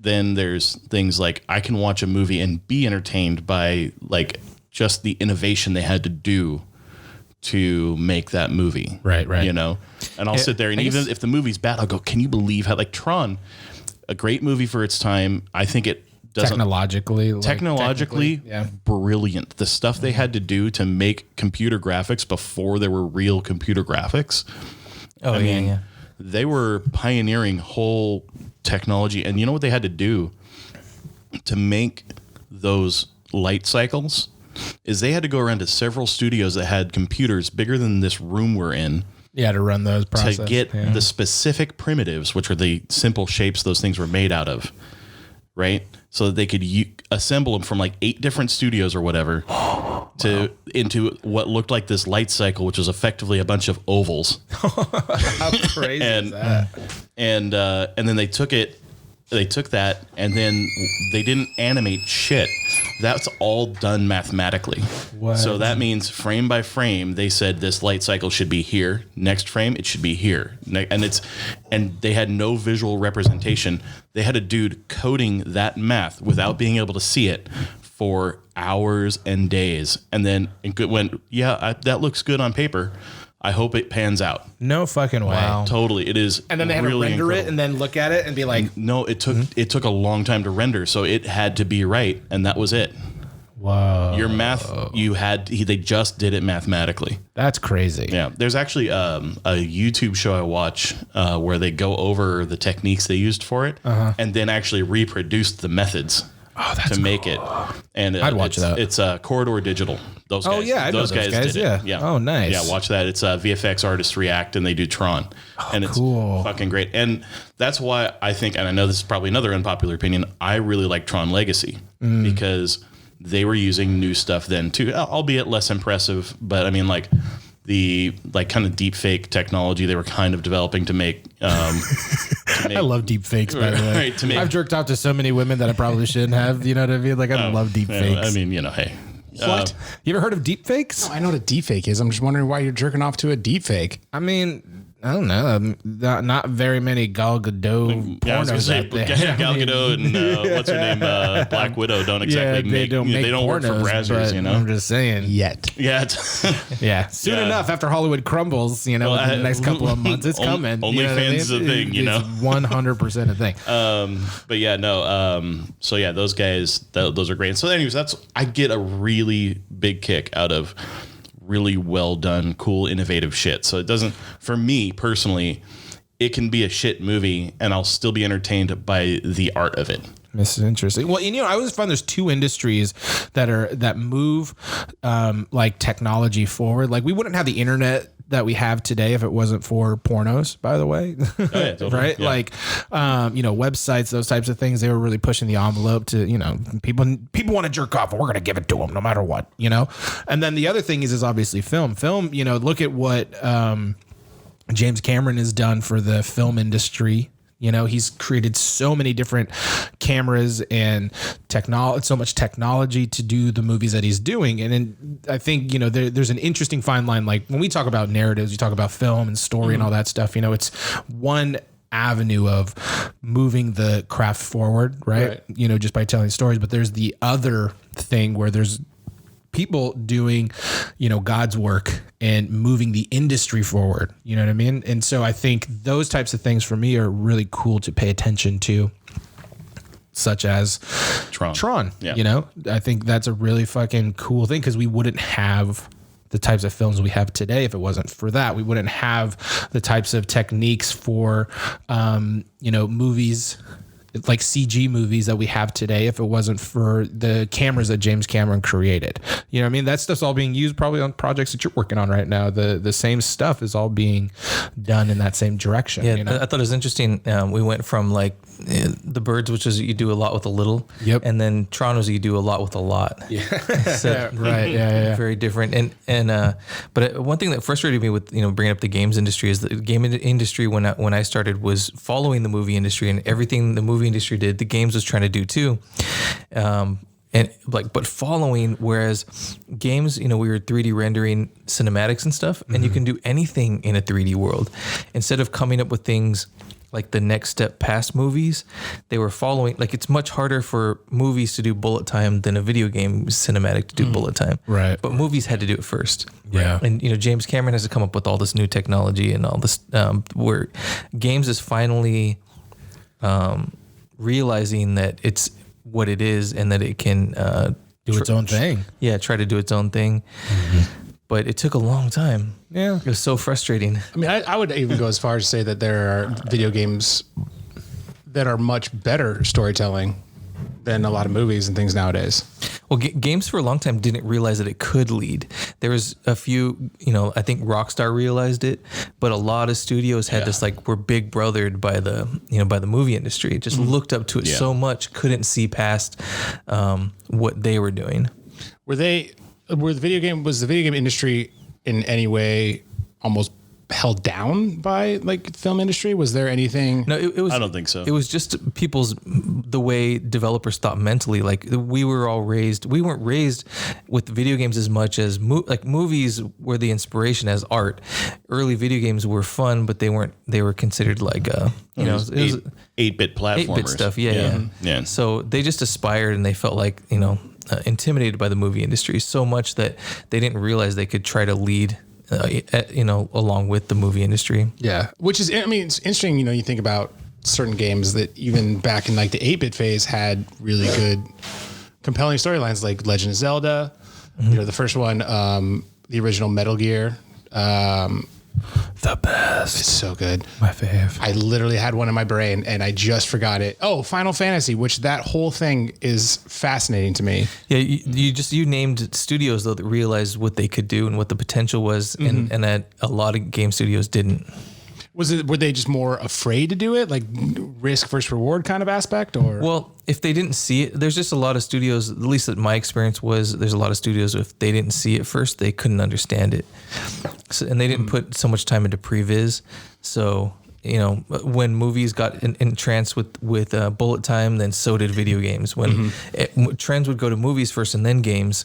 then there's things like I can watch a movie and be entertained by like just the innovation they had to do to make that movie. Right. You know, and I'll sit there and even if the movie's bad, I'll go, can you believe how, like Tron, a great movie for its time. I think it doesn't technologically brilliant. The stuff they had to do to make computer graphics before there were real computer graphics. Oh, I mean, they were pioneering whole technology. And you know what they had to do to make those light cycles is they had to go around to several studios that had computers bigger than this room we're in. Yeah, to run those processes. To get the specific primitives, which are the simple shapes those things were made out of, right? So that they could assemble them from like 8 different studios or whatever into what looked like this light cycle, which was effectively a bunch of ovals. How crazy is that? And then they took that and then they didn't animate shit. That's all done mathematically. What? So that means frame by frame, they said this light cycle should be here. Next frame, it should be here. And they had no visual representation. They had a dude coding that math without being able to see it for hours and days. And then it went, that looks good on paper. I hope it pans out. No fucking way. Wow. Totally. It is. And then they had really to render incredible. it and then look at it and be like, No, it took a long time to render, so it had to be right, and that was it. whoa. Your math, they just did it mathematically. That's crazy. Yeah. There's actually a YouTube show I watch where they go over the techniques they used for it and then actually reproduced the methods to make it. And I'd watch that. It's Corridor Digital. Those guys. Oh, yeah, I know those guys, did yeah. it. Yeah. Oh, nice. Yeah, watch that. It's VFX Artists React, and they do Tron. And it's cool. fucking great. And that's why I think, and I know this is probably another unpopular opinion, I really like Tron Legacy because they were using new stuff then too, albeit less impressive. But I mean, like the kind of deep fake technology they were kind of developing to make. I love deep fakes, by the way. Right, I've jerked out to so many women that I probably shouldn't have. You know what I mean? Like, I love deep fakes. I mean, hey. What? You ever heard of deep fakes? I know what a deep fake is. I'm just wondering why you're jerking off to a deep fake. I mean, I don't know. Not very many Gal Gadot Yeah, I was gonna pornos say out there. Gal Gadot and what's her name, Black Widow don't exactly they don't work for pornos, Brazzers, but you know. I'm just saying. Yet. Yeah, Yeah. Soon Yeah. enough, after Hollywood crumbles, within the next couple of months, it's coming. OnlyFans you know what I mean? is a thing, you know? It's 100% a thing. but yeah, no. So yeah, those guys, those are great. And so, anyways, I get a really big kick out of really well done, cool, innovative shit. So it doesn't, for me personally, it can be a shit movie and I'll still be entertained by the art of it. This is interesting. Well, I always find there's two industries that move like technology forward. Like we wouldn't have the internet that we have today if it wasn't for pornos, by the way. Oh, yeah, totally. Right? Yeah. Like websites, those types of things, they were really pushing the envelope to, people want to jerk off, and we're going to give it to them no matter what, And then the other thing is obviously film. Film, look at what James Cameron has done for the film industry. He's created so many different cameras and so much technology to do the movies that he's doing. And then I think, there's an interesting fine line. Like when we talk about narratives, you talk about film and story and all that stuff, it's one avenue of moving the craft forward, right? Just by telling stories. But there's the other thing where there's people doing, God's work and moving the industry forward. You know what I mean? And so I think those types of things for me are really cool to pay attention to, such as Tron. Yeah. I think that's a really fucking cool thing because we wouldn't have the types of films we have today if it wasn't for that. We wouldn't have the types of techniques for, movies like CG movies that we have today if it wasn't for the cameras that James Cameron created. You know what I mean? That stuff's all being used probably on projects that you're working on right now. The same stuff is all being done in that same direction. Yeah, I thought it was interesting. We went from like The Birds, which is you do a lot with a little. Yep. And then Toronto's you do a lot with a lot. Yeah. So, right. Yeah. Very different. But one thing that frustrated me with, bringing up the games industry is the game industry when I started was following the movie industry, and everything the movie industry did, the games was trying to do too. But following, whereas games, we were 3D rendering cinematics and stuff, and you can do anything in a 3D world instead of coming up with things like the next step past movies. They were following, like it's much harder for movies to do bullet time than a video game cinematic to do bullet time. Right. But movies had to do it first. Yeah. And James Cameron has to come up with all this new technology and all this where games is finally realizing that it's what it is and that it can Do its own thing. Yeah, try to do its own thing. But it took a long time. Yeah. It was so frustrating. I mean, I would even go as far as to say that there are video games that are much better storytelling than a lot of movies and things nowadays. Well, games for a long time didn't realize that it could lead. There was a few, I think Rockstar realized it, but a lot of studios had this like we're big brothered by the, by the movie industry. Just looked up to it so much, couldn't see past what they were doing. Was the video game industry in any way almost held down by like film industry? Was there anything? No, it was. I don't think so. It was just the way developers thought mentally. Like we weren't raised with video games as much as movies were the inspiration as art. Early video games were fun, but they were considered like it was 8-bit platformers. 8-bit stuff. Yeah. So they just aspired and they felt like, intimidated by the movie industry so much that they didn't realize they could try to lead along with the movie industry. Yeah. Which is, I mean, it's interesting, you think about certain games that even back in like the 8-bit phase had really good, compelling storylines like Legend of Zelda, the first one, the original Metal Gear. The best. It's so good. My fave. I literally had one in my brain and I just forgot it. Oh, Final Fantasy, which that whole thing is fascinating to me. Yeah, you named studios though that realized what they could do and what the potential was, and that a lot of game studios didn't. Were they just more afraid to do it, like risk versus reward kind of aspect, or? Well, if they didn't see it, there's just a lot of studios. At least that my experience was, there's a lot of studios. If they didn't see it first, they couldn't understand it, and they didn't put so much time into previs. So when movies got entranced with bullet time, then so did video games. When trends would go to movies first and then games,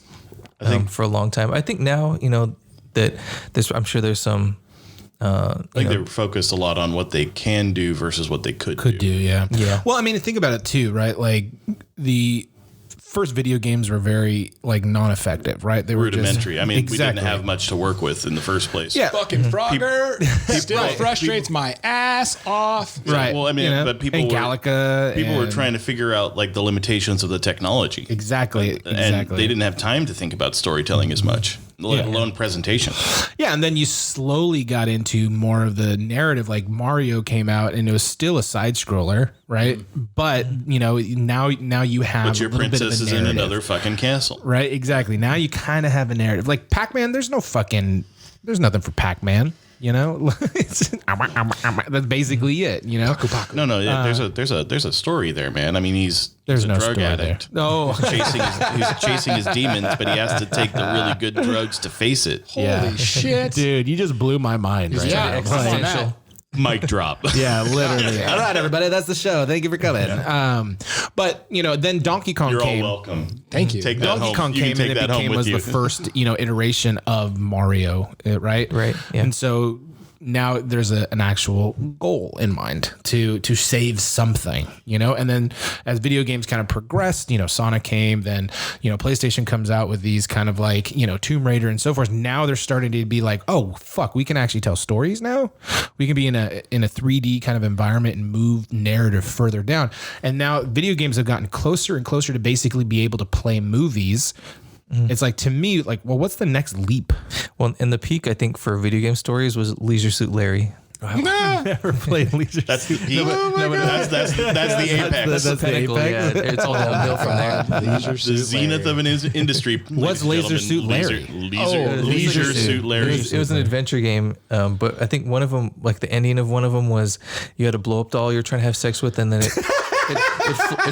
I think for a long time. I think now that I'm sure there's some. I think they were focused a lot on what they can do versus what they could do. Yeah. Well, I mean, think about it too, right? Like the first video games were very like non-effective, right? They were rudimentary. Just, we didn't have much to work with in the first place. Yeah. Fucking Frogger still frustrates my ass off. Right. Well, I mean, but people and Galaga were trying to figure out like the limitations of the technology. Exactly. And they didn't have time to think about storytelling as much, let alone presentation. Yeah, and then you slowly got into more of the narrative. Like Mario came out, and it was still a side scroller, right? But now you have. But your a little bit of princess a is in narrative. another fucking castle, right? Exactly. Now you kind of have a narrative. Like Pac-Man, there's nothing for Pac-Man. That's basic's it. No, there's a story there, man. I mean, he's a no drug story addict. there. No, he's chasing his demons, but he has to take the really good drugs to face it. Holy shit, dude! You just blew my mind. Right Yeah, now. come on now. Mic drop. Yeah, literally. All right, everybody, that's the show. Thank you for coming. But then Donkey Kong You're came. all welcome. Thank you. Take that Donkey home. Kong You can came and take it that home became with was you. the first iteration of Mario, right? Right, yeah. And so now there's an actual goal in mind to save something, and then as video games kind of progressed, Sonic came, then PlayStation comes out with these kind of like Tomb Raider and so forth. Now they're starting to be like, oh fuck, we can actually tell stories now. We can be in a 3D kind of environment and move narrative further down. And now video games have gotten closer and closer to basically be able to play movies. It's like, to me, like, well, what's the next leap? Well, and the peak, I think, for video game stories was Leisure Suit Larry. Never played Leisure That's Suit. the peak. That's the apex. That's the Pinnacle, apex. yeah. It's all downhill from there. The zenith of an industry. What's Laser Suit Larry? Leisure Suit Larry. It was an adventure game, but I think one of them, like the ending of one of them, was you had to blow up the doll you're trying to have sex with, and then it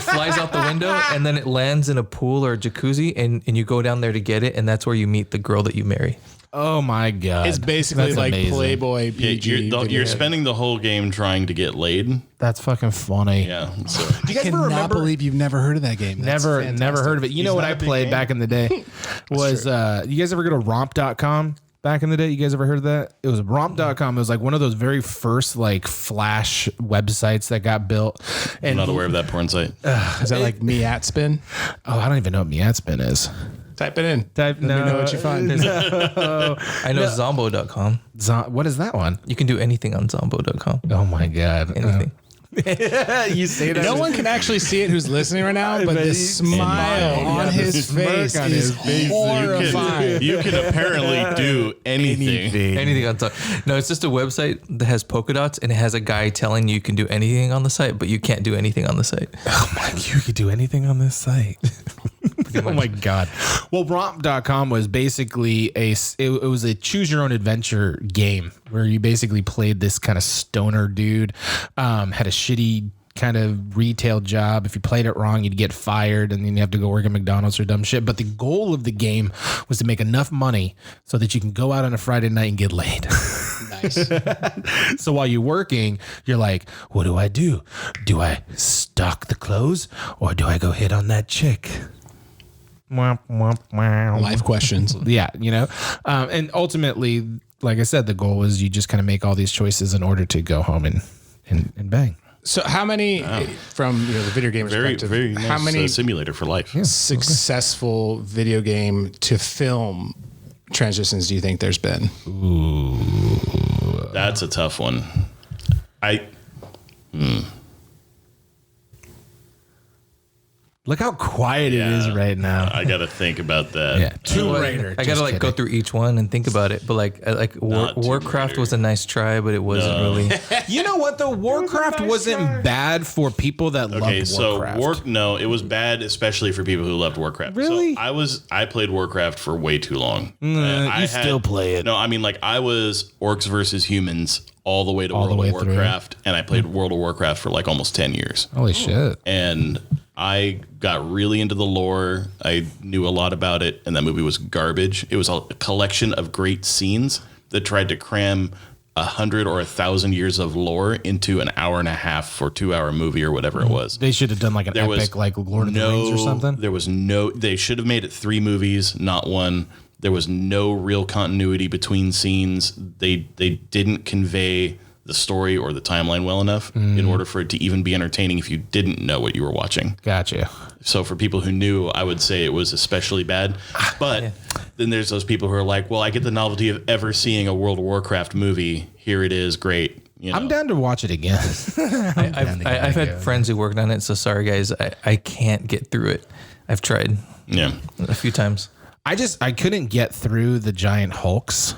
flies out the window, and then it lands in a pool or a jacuzzi, and you go down there to get it, and that's where you meet the girl that you marry. Oh my god! It's basically That's like amazing. Playboy PG. You're spending the whole game trying to get laid. That's fucking funny. Yeah. So Do you guys ever remember? Believe you've never heard of that game. That's Never heard of it. You know what not I a big played game. back in the day was you guys ever go to romp.com back in the day? You guys ever heard of that? It was romp.com. It was like one of those very first like Flash websites that got built. And I'm not aware of that porn site. Is that like Miatspin? Oh, I don't even know what Miatspin is. Type it in. Let me know what you find. I know Zombo.com. What is that one? You can do anything on Zombo.com. Oh my God. Anything. You say that. No one can actually see it who's listening right now, but the smile on his face is horrifying. You can apparently do anything. Anything on top. No, it's just a website that has polka dots and it has a guy telling you can do anything on the site, but you can't do anything on the site. Oh my, you could do anything on this site. Oh my God. Well, romp.com was basically it was a choose your own adventure game where you basically played this kind of stoner dude, had a shitty kind of retail job. If you played it wrong, you'd get fired and then you have to go work at McDonald's or dumb shit. But the goal of the game was to make enough money so that you can go out on a Friday night and get laid. Nice. So while you're working, you're like, what do I do? Do I stock the clothes or do I go hit on that chick? Life questions. Yeah, you know, and ultimately, like I said, the goal is you just kind of make all these choices in order to go home and bang. So how many from the video game Very, perspective? very nice how many simulator for life. successful video game to film transitions do you think there's been? That's a tough one. Look how quiet it is right now. I got to think about that. Yeah, Tomb Raider. I gotta like go through each one and think about it. But like Not Tomb Warcraft Raider. was a nice try, but it wasn't really. You know what though? Warcraft wasn't bad for people that Okay, loved so Warcraft. no, it was bad, especially for people who loved Warcraft. Really? So I played Warcraft for way too long. You still play it. No, I mean like I was Orcs versus Humans all the way to All the World way of through. Warcraft, and I played World of Warcraft for like almost 10 years. Holy shit! And I got really into the lore. I knew a lot about it, and that movie was garbage. It was a collection of great scenes that tried to cram 100 or 1,000 years of lore into an hour and a half or 2-hour movie or whatever it was. They should have done like an There was epic, like Lord of the Rings or something. There was they should have made it 3 movies, not 1. There was no real continuity between scenes. They didn't convey the story or the timeline well enough in order for it to even be entertaining if you didn't know what you were watching. Gotcha. So for people who knew, I would say it was especially bad. But then there's those people who are like, well, I get the novelty of ever seeing a World of Warcraft movie. Here it is. Great. You know. I'm down to watch it again. I've had friends who worked on it, so sorry guys, I can't get through it. I've tried Yeah. a few times. I couldn't get through the giant hulks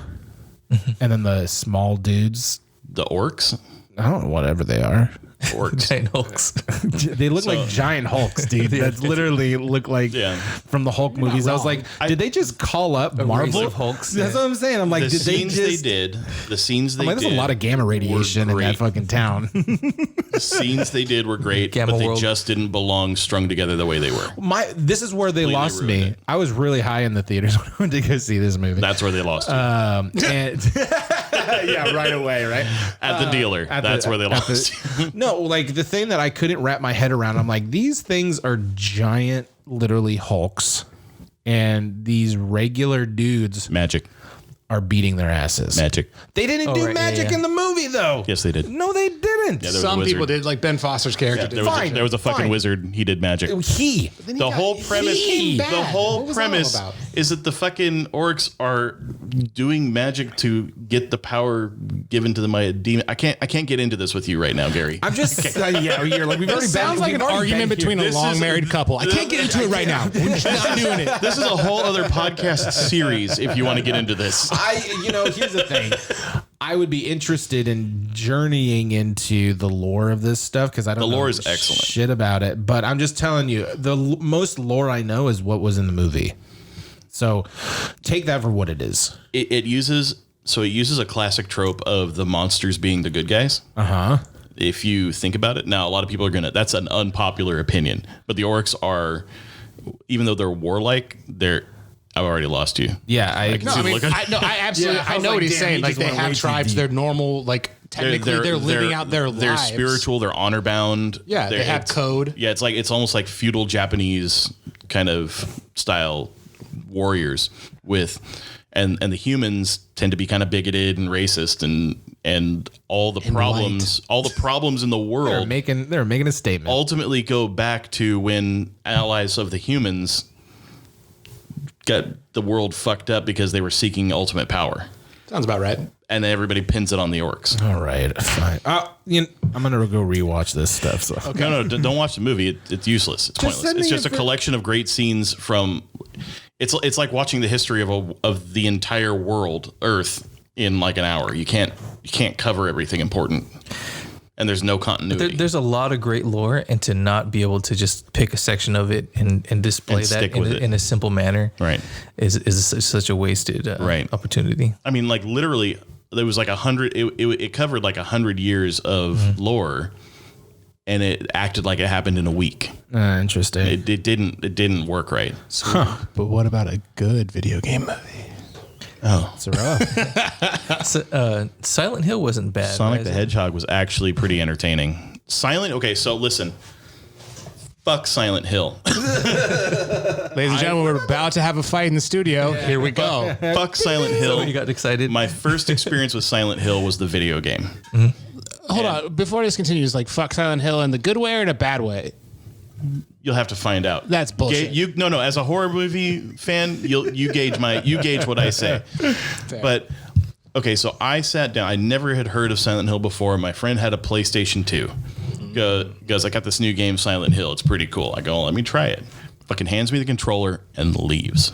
and then the small dudes. The orcs? I don't know, whatever they are. Orcs. Giant hulks. They look like giant hulks, dude. That literally look like from the Hulk movies. I was like, did they just call up Marvel? race of Hulks? That's what I'm saying. I'm like, The did they scenes just? the scenes they There's did. a lot of gamma radiation in great. that fucking town. The scenes they did were great, Gamma but they World. just didn't belong strung together the way they were. This is where they Completely lost ruined me. it. I was really high in the theaters when I went to go see this movie. That's where they lost you. And yeah, right away, right? At the dealer. That's where they lost you. No, like the thing that I couldn't wrap my head around, I'm like, these things are giant, literally Hulks, and these regular dudes Magic. are beating their asses. Magic. They didn't do right, magic yeah. in the movie, though. Yes, they did. No, they didn't. there was Some a people wizard. did, like Ben Foster's character did. There was a fucking fine. wizard. He did magic. He. The whole premise. he- The bad. whole What was that all premise about? is that the fucking orcs are doing magic to get the power given to them by a demon. I can't get into this with you right now, Gary. I'm just yeah. You're like we've already It sounds like an argument between a This long is- married couple. I can't get into it right now. We're just not doing it. This is a whole other podcast series if you want to get into this. Here's the thing. I would be interested in journeying into the lore of this stuff because I don't The know lore is excellent. shit about it. But I'm just telling you, the most lore I know is what was in the movie. So take that for what it is. It uses a classic trope of the monsters being the good guys. If you think about it. Now, a lot of people are that's an unpopular opinion, but the orcs are, even though they're warlike, I've already lost you. Yeah, I No, I mean, I absolutely, Yeah, I I was know like, what he's damn, saying. he Like just they went way have too tribes, deep. they're normal. Like technically, they're living out their They're lives. spiritual. They're honor bound. Yeah, they have code. Yeah, it's almost like feudal Japanese kind of style warriors with, and the humans tend to be kind of bigoted and racist and all the problems in the world They're making a statement. ultimately go back to when allies of the humans got the world fucked up because they were seeking ultimate power. Sounds about right. And then everybody pins it on the orcs. All right, fine. I'm gonna go rewatch this stuff. So. Okay. No, don't watch the movie. It's useless. It's pointless. It's just a collection of great scenes from. It's like watching the history of the entire world, Earth, in like an hour. You can't cover everything important, and there's no continuity. There's a lot of great lore, and to not be able to just pick a section of it and display And that stick with it. in a simple manner, Right. is such a wasted opportunity. I mean, like literally, there was like 100. It covered like 100 years of lore, and it acted like it happened in a week. Interesting. It didn't work right. But what about a good video game movie? Oh, It's rough. Silent Hill wasn't bad. Sonic the Hedgehog was actually pretty entertaining. Okay, so listen. Fuck Silent Hill. Ladies and gentlemen, we're about to have a fight in the studio. Here we go. Fuck Silent Hill. You got excited. My first experience with Silent Hill was the video game. Hold on. Before this continues, like, fuck Silent Hill in the good way or in a bad way? You'll have to find out. That's bullshit. No. As a horror movie fan, you gauge what I say. Fair. But okay, so I sat down. I never had heard of Silent Hill before. My friend had a PlayStation 2. Goes, I got this new game, Silent Hill. It's pretty cool. I go, let me try it. Fucking hands me the controller and leaves.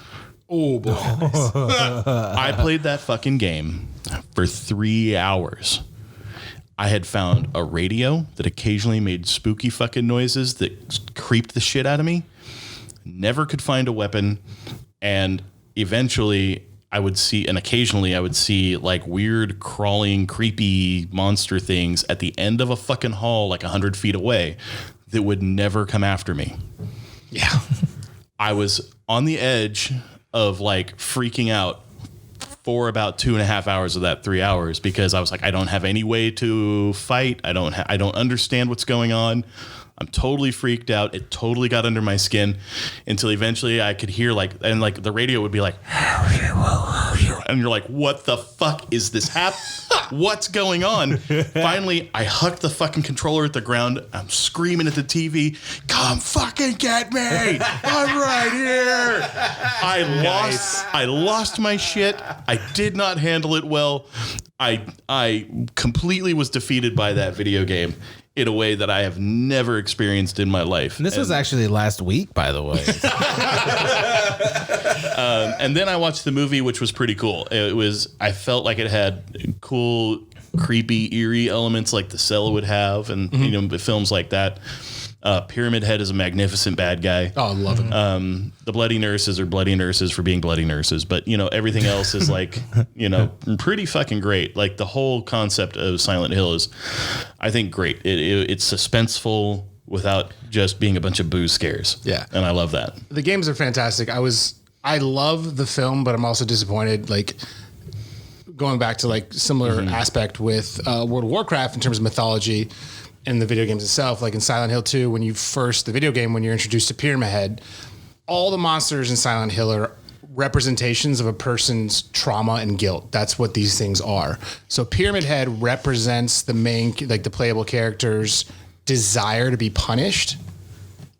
Oh, boy. I played that fucking game for 3 hours. I had found a radio that occasionally made spooky fucking noises that creeped the shit out of me. Never could find a weapon. And eventually occasionally I would see like weird crawling, creepy monster things at the end of a fucking hall, like 100 feet away, that would never come after me. Yeah. I was on the edge of like freaking out for about 2.5 hours of that 3 hours because I was like, I don't have any way to fight. I don't understand what's going on. I'm totally freaked out. It totally got under my skin until eventually I could hear the radio would be like, and you're like, what the fuck is this what's going on? Finally, I hucked the fucking controller at the ground. I'm screaming at the TV, come fucking get me. I'm right here. I lost my shit. I did not handle it well. I completely was defeated by that video game in a way that I have never experienced in my life. And this was actually last week, by the way. And then I watched the movie, which was pretty cool. I felt like it had cool, creepy, eerie elements like The Cell would have, and films like that. Pyramid Head is a magnificent bad guy. Oh, I love him. The bloody nurses are bloody nurses for being bloody nurses, but everything else is like pretty fucking great. Like the whole concept of Silent Hill is, I think, great. It's suspenseful without just being a bunch of boo scares. Yeah, and I love that. The games are fantastic. I love the film, but I'm also disappointed. Like going back to like similar aspect with World of Warcraft in terms of mythology. In the video games itself, like in Silent Hill 2, when you're introduced to Pyramid Head, all the monsters in Silent Hill are representations of a person's trauma and guilt. That's what these things are. So Pyramid Head represents the playable character's desire to be punished.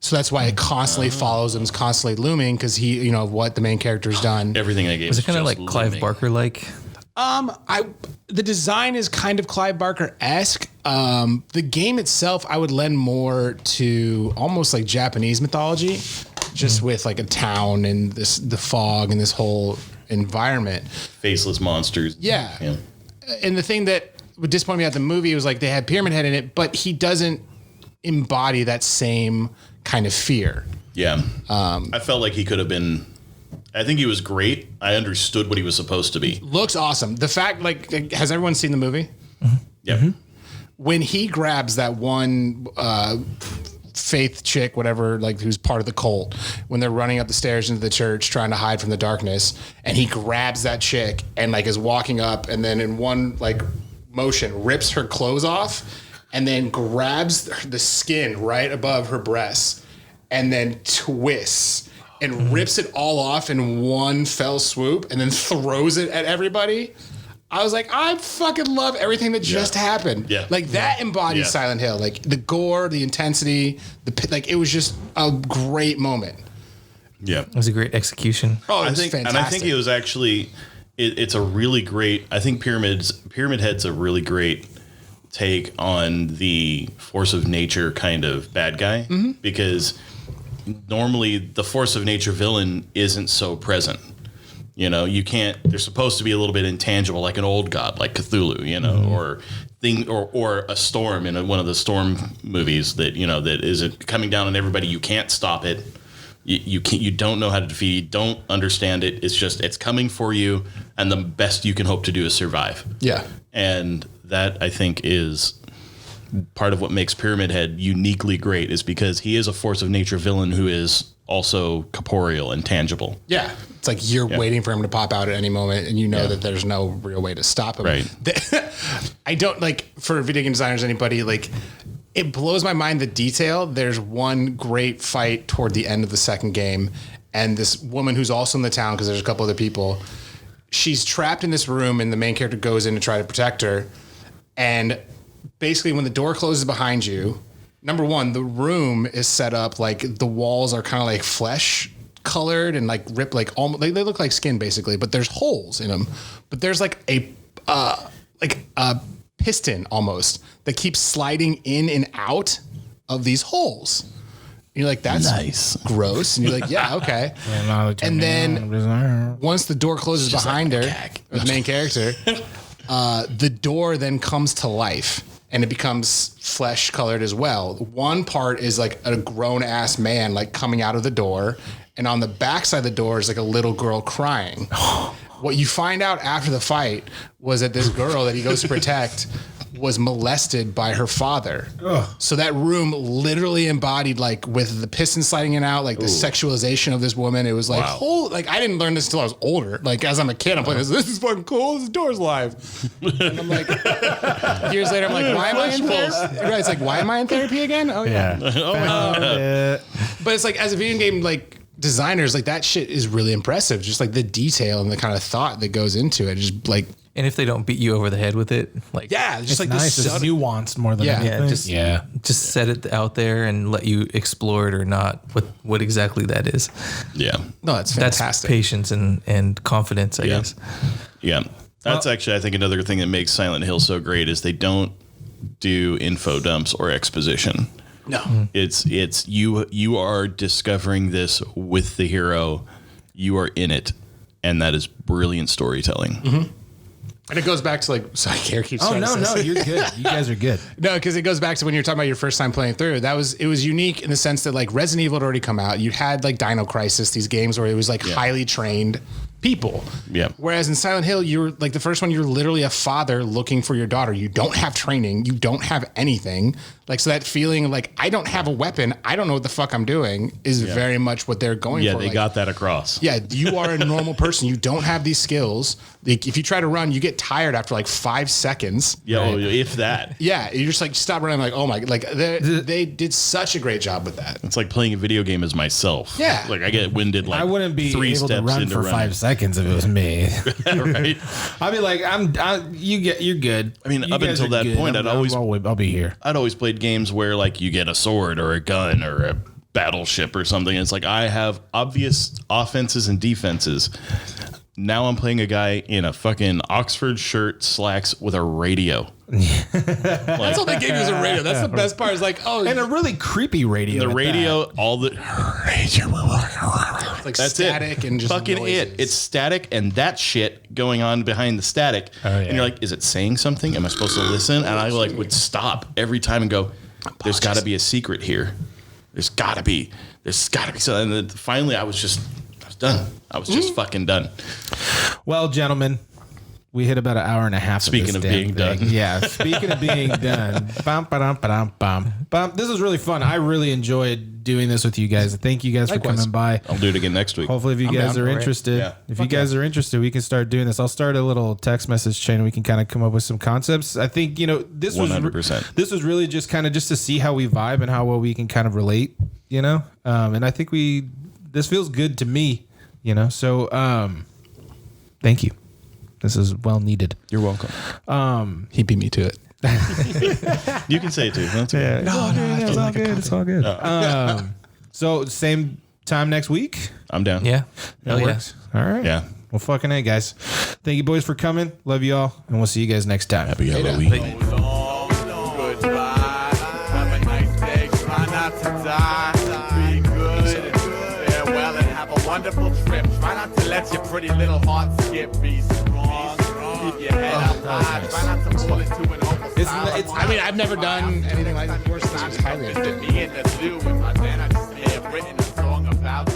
So that's why it constantly follows him, is constantly looming because he, what the main character's done. Everything I gave Was it kind of like Clive Barker like? The design is kind of Clive Barker-esque. The game itself, I would lend more to almost like Japanese mythology, just with like a town and the fog and this whole environment. Faceless monsters. Yeah. And the thing that would disappoint me about the movie was like they had Pyramid Head in it, but he doesn't embody that same kind of fear. Yeah. I felt like he could have been. I think he was great. I understood what he was supposed to be. Looks awesome. The fact, like, has everyone seen the movie? Yep. When he grabs that one faith chick, whatever, like who's part of the cult, when they're running up the stairs into the church trying to hide from the darkness, and he grabs that chick and like is walking up, and then in one like motion rips her clothes off, and then grabs the skin right above her breasts, and then twists. and rips it all off in one fell swoop and then throws it at everybody. I was like, I fucking love everything that just happened. Yeah. Like that embodies Silent Hill. Like the gore, the intensity, like it was just a great moment. Yeah. It was a great execution. Oh, it I was think, fantastic. and I think it was actually, it's a really great, I think Pyramid Head's a really great take on the force of nature kind of bad guy, because normally the force of nature villain isn't so present. You know, you can't, they're supposed to be a little bit intangible, like an old god, like Cthulhu, you know, or a storm in one of the Storm movies that, you know, that is it coming down on everybody. You can't stop it. You can't, you don't know how to defeat it. You don't understand it. It's just, it's coming for you. And the best you can hope to do is survive. Yeah. And that, I think, is part of what makes Pyramid Head uniquely great, is because he is a force of nature villain who is also corporeal and tangible. Yeah. It's like you're waiting for him to pop out at any moment, and you know that there's no real way to stop him. Right. I don't, like, for video game designers, anybody, like, it blows my mind the detail. There's one great fight toward the end of the second game, and this woman who's also in the town, because there's a couple other people, she's trapped in this room, and the main character goes in to try to protect her. And basically, when the door closes behind you, number one, the room is set up like the walls are kind of like flesh colored and like ripped, like almost, they look like skin basically, but there's holes in them. But there's like a piston almost that keeps sliding in and out of these holes. And you're like, that's nice. Gross. And you're like, yeah, okay. And then once the door closes behind her, the main character, the door then comes to life and it becomes flesh colored as well. One part is like a grown ass man like coming out of the door, and on the backside of the door is like a little girl crying. What you find out after the fight was that this girl that he goes to protect was molested by her father. Ugh. So that room literally embodied, like, with the piston sliding in and out, like the sexualization of this woman. It was like, like, I didn't learn this until I was older. Like, as I'm a kid, I'm playing this is fucking cool. This door's live. And I'm like, years later, I'm like, why am I in therapy? It's like, why am I in therapy again? Oh, yeah. But it's like, as a video game, like, designers, like, that shit is really impressive. Just like the detail and the kind of thought that goes into it. Just like, and if they don't beat you over the head with it, like, just it's like nice. this It's nuanced more than anything. just set it out there and let you explore it or not. What exactly that is. Yeah. No, it's That's fantastic. patience and confidence, I guess. Yeah. That's actually, I think, another thing that makes Silent Hill so great is they don't do info dumps or exposition. No. It's you are discovering this with the hero. You are in it, and that is brilliant storytelling. Mm-hmm. And it goes back to, like, sorry, Gary keeps trying to say no, you're good. You guys are good. No, because it goes back to when you're talking about your first time playing through. It was unique in the sense that, like, Resident Evil had already come out. You had, like, Dino Crisis, these games where it was like highly trained people. Yeah. Whereas in Silent Hill, you're like, the first one, you're literally a father looking for your daughter. You don't have training. You don't have anything. Like, so that feeling like, I don't have a weapon, I don't know what the fuck I'm doing, is very much what they're going for. Yeah, they got that across. Yeah, you are a normal person. You don't have these skills. Like, if you try to run, you get tired after like 5 seconds. Yeah, right? If that. Yeah, you're just like, stop running. Like, oh my, like they did such a great job with that. It's like playing a video game as myself. Yeah. Like, I get winded like I wouldn't be 3 able steps to run into for running. 5 seconds if it was me. Right? I'd be like, you're good. I mean, You up guys until are that good. point, I'll be here. I'd always played games where, like, you get a sword or a gun or a battleship or something. It's like, I have obvious offenses and defenses. Now I'm playing a guy in a fucking Oxford shirt, slacks with a radio. That's all they gave you was a radio. That's the best part. Is like, oh, And a really creepy radio. The at radio, all the like that's static it. and just fucking noises. it. It's static and that shit going on behind the static. And you're like, is it saying something? Am I supposed to listen? And I like would stop every time and go, there's got to be a secret here. There's got to be. So, and then finally, I was done. I was just fucking done. Well, gentlemen, we hit about an hour and a half. Speaking of being done. Yeah. Speaking of being done. Bum, ba-dum, ba-dum, bum. Bum. This was really fun. I really enjoyed doing this with you guys. Thank you guys for coming by. I'll do it again next week. Hopefully, if you guys are interested, if you guys are interested, we can start doing this. I'll start a little text message chain and we can kind of come up with some concepts. I think, this 100%. This was really just to see how we vibe and how well we can kind of relate, and I think feels good to me, you know. So thank you. This is well needed. You're welcome. He beat me to it. You can say it too. That's okay. It's all good. It's all good. So same time next week. I'm down. Yeah. That works. All right. Yeah. Well, fucking A, guys. Thank you, boys, for coming. Love you all, and we'll see you guys next time. Happy Halloween. Goodbye. Have a nice day. Try not to die. Be good. Farewell and have a wonderful trip. Try not to let your pretty little heart skip. Be strong. Keep your head up high. Try not to fall into an overflow. I mean, I've never done anything like this before, so this was highly Me in the zoo with my then I just may have written a song about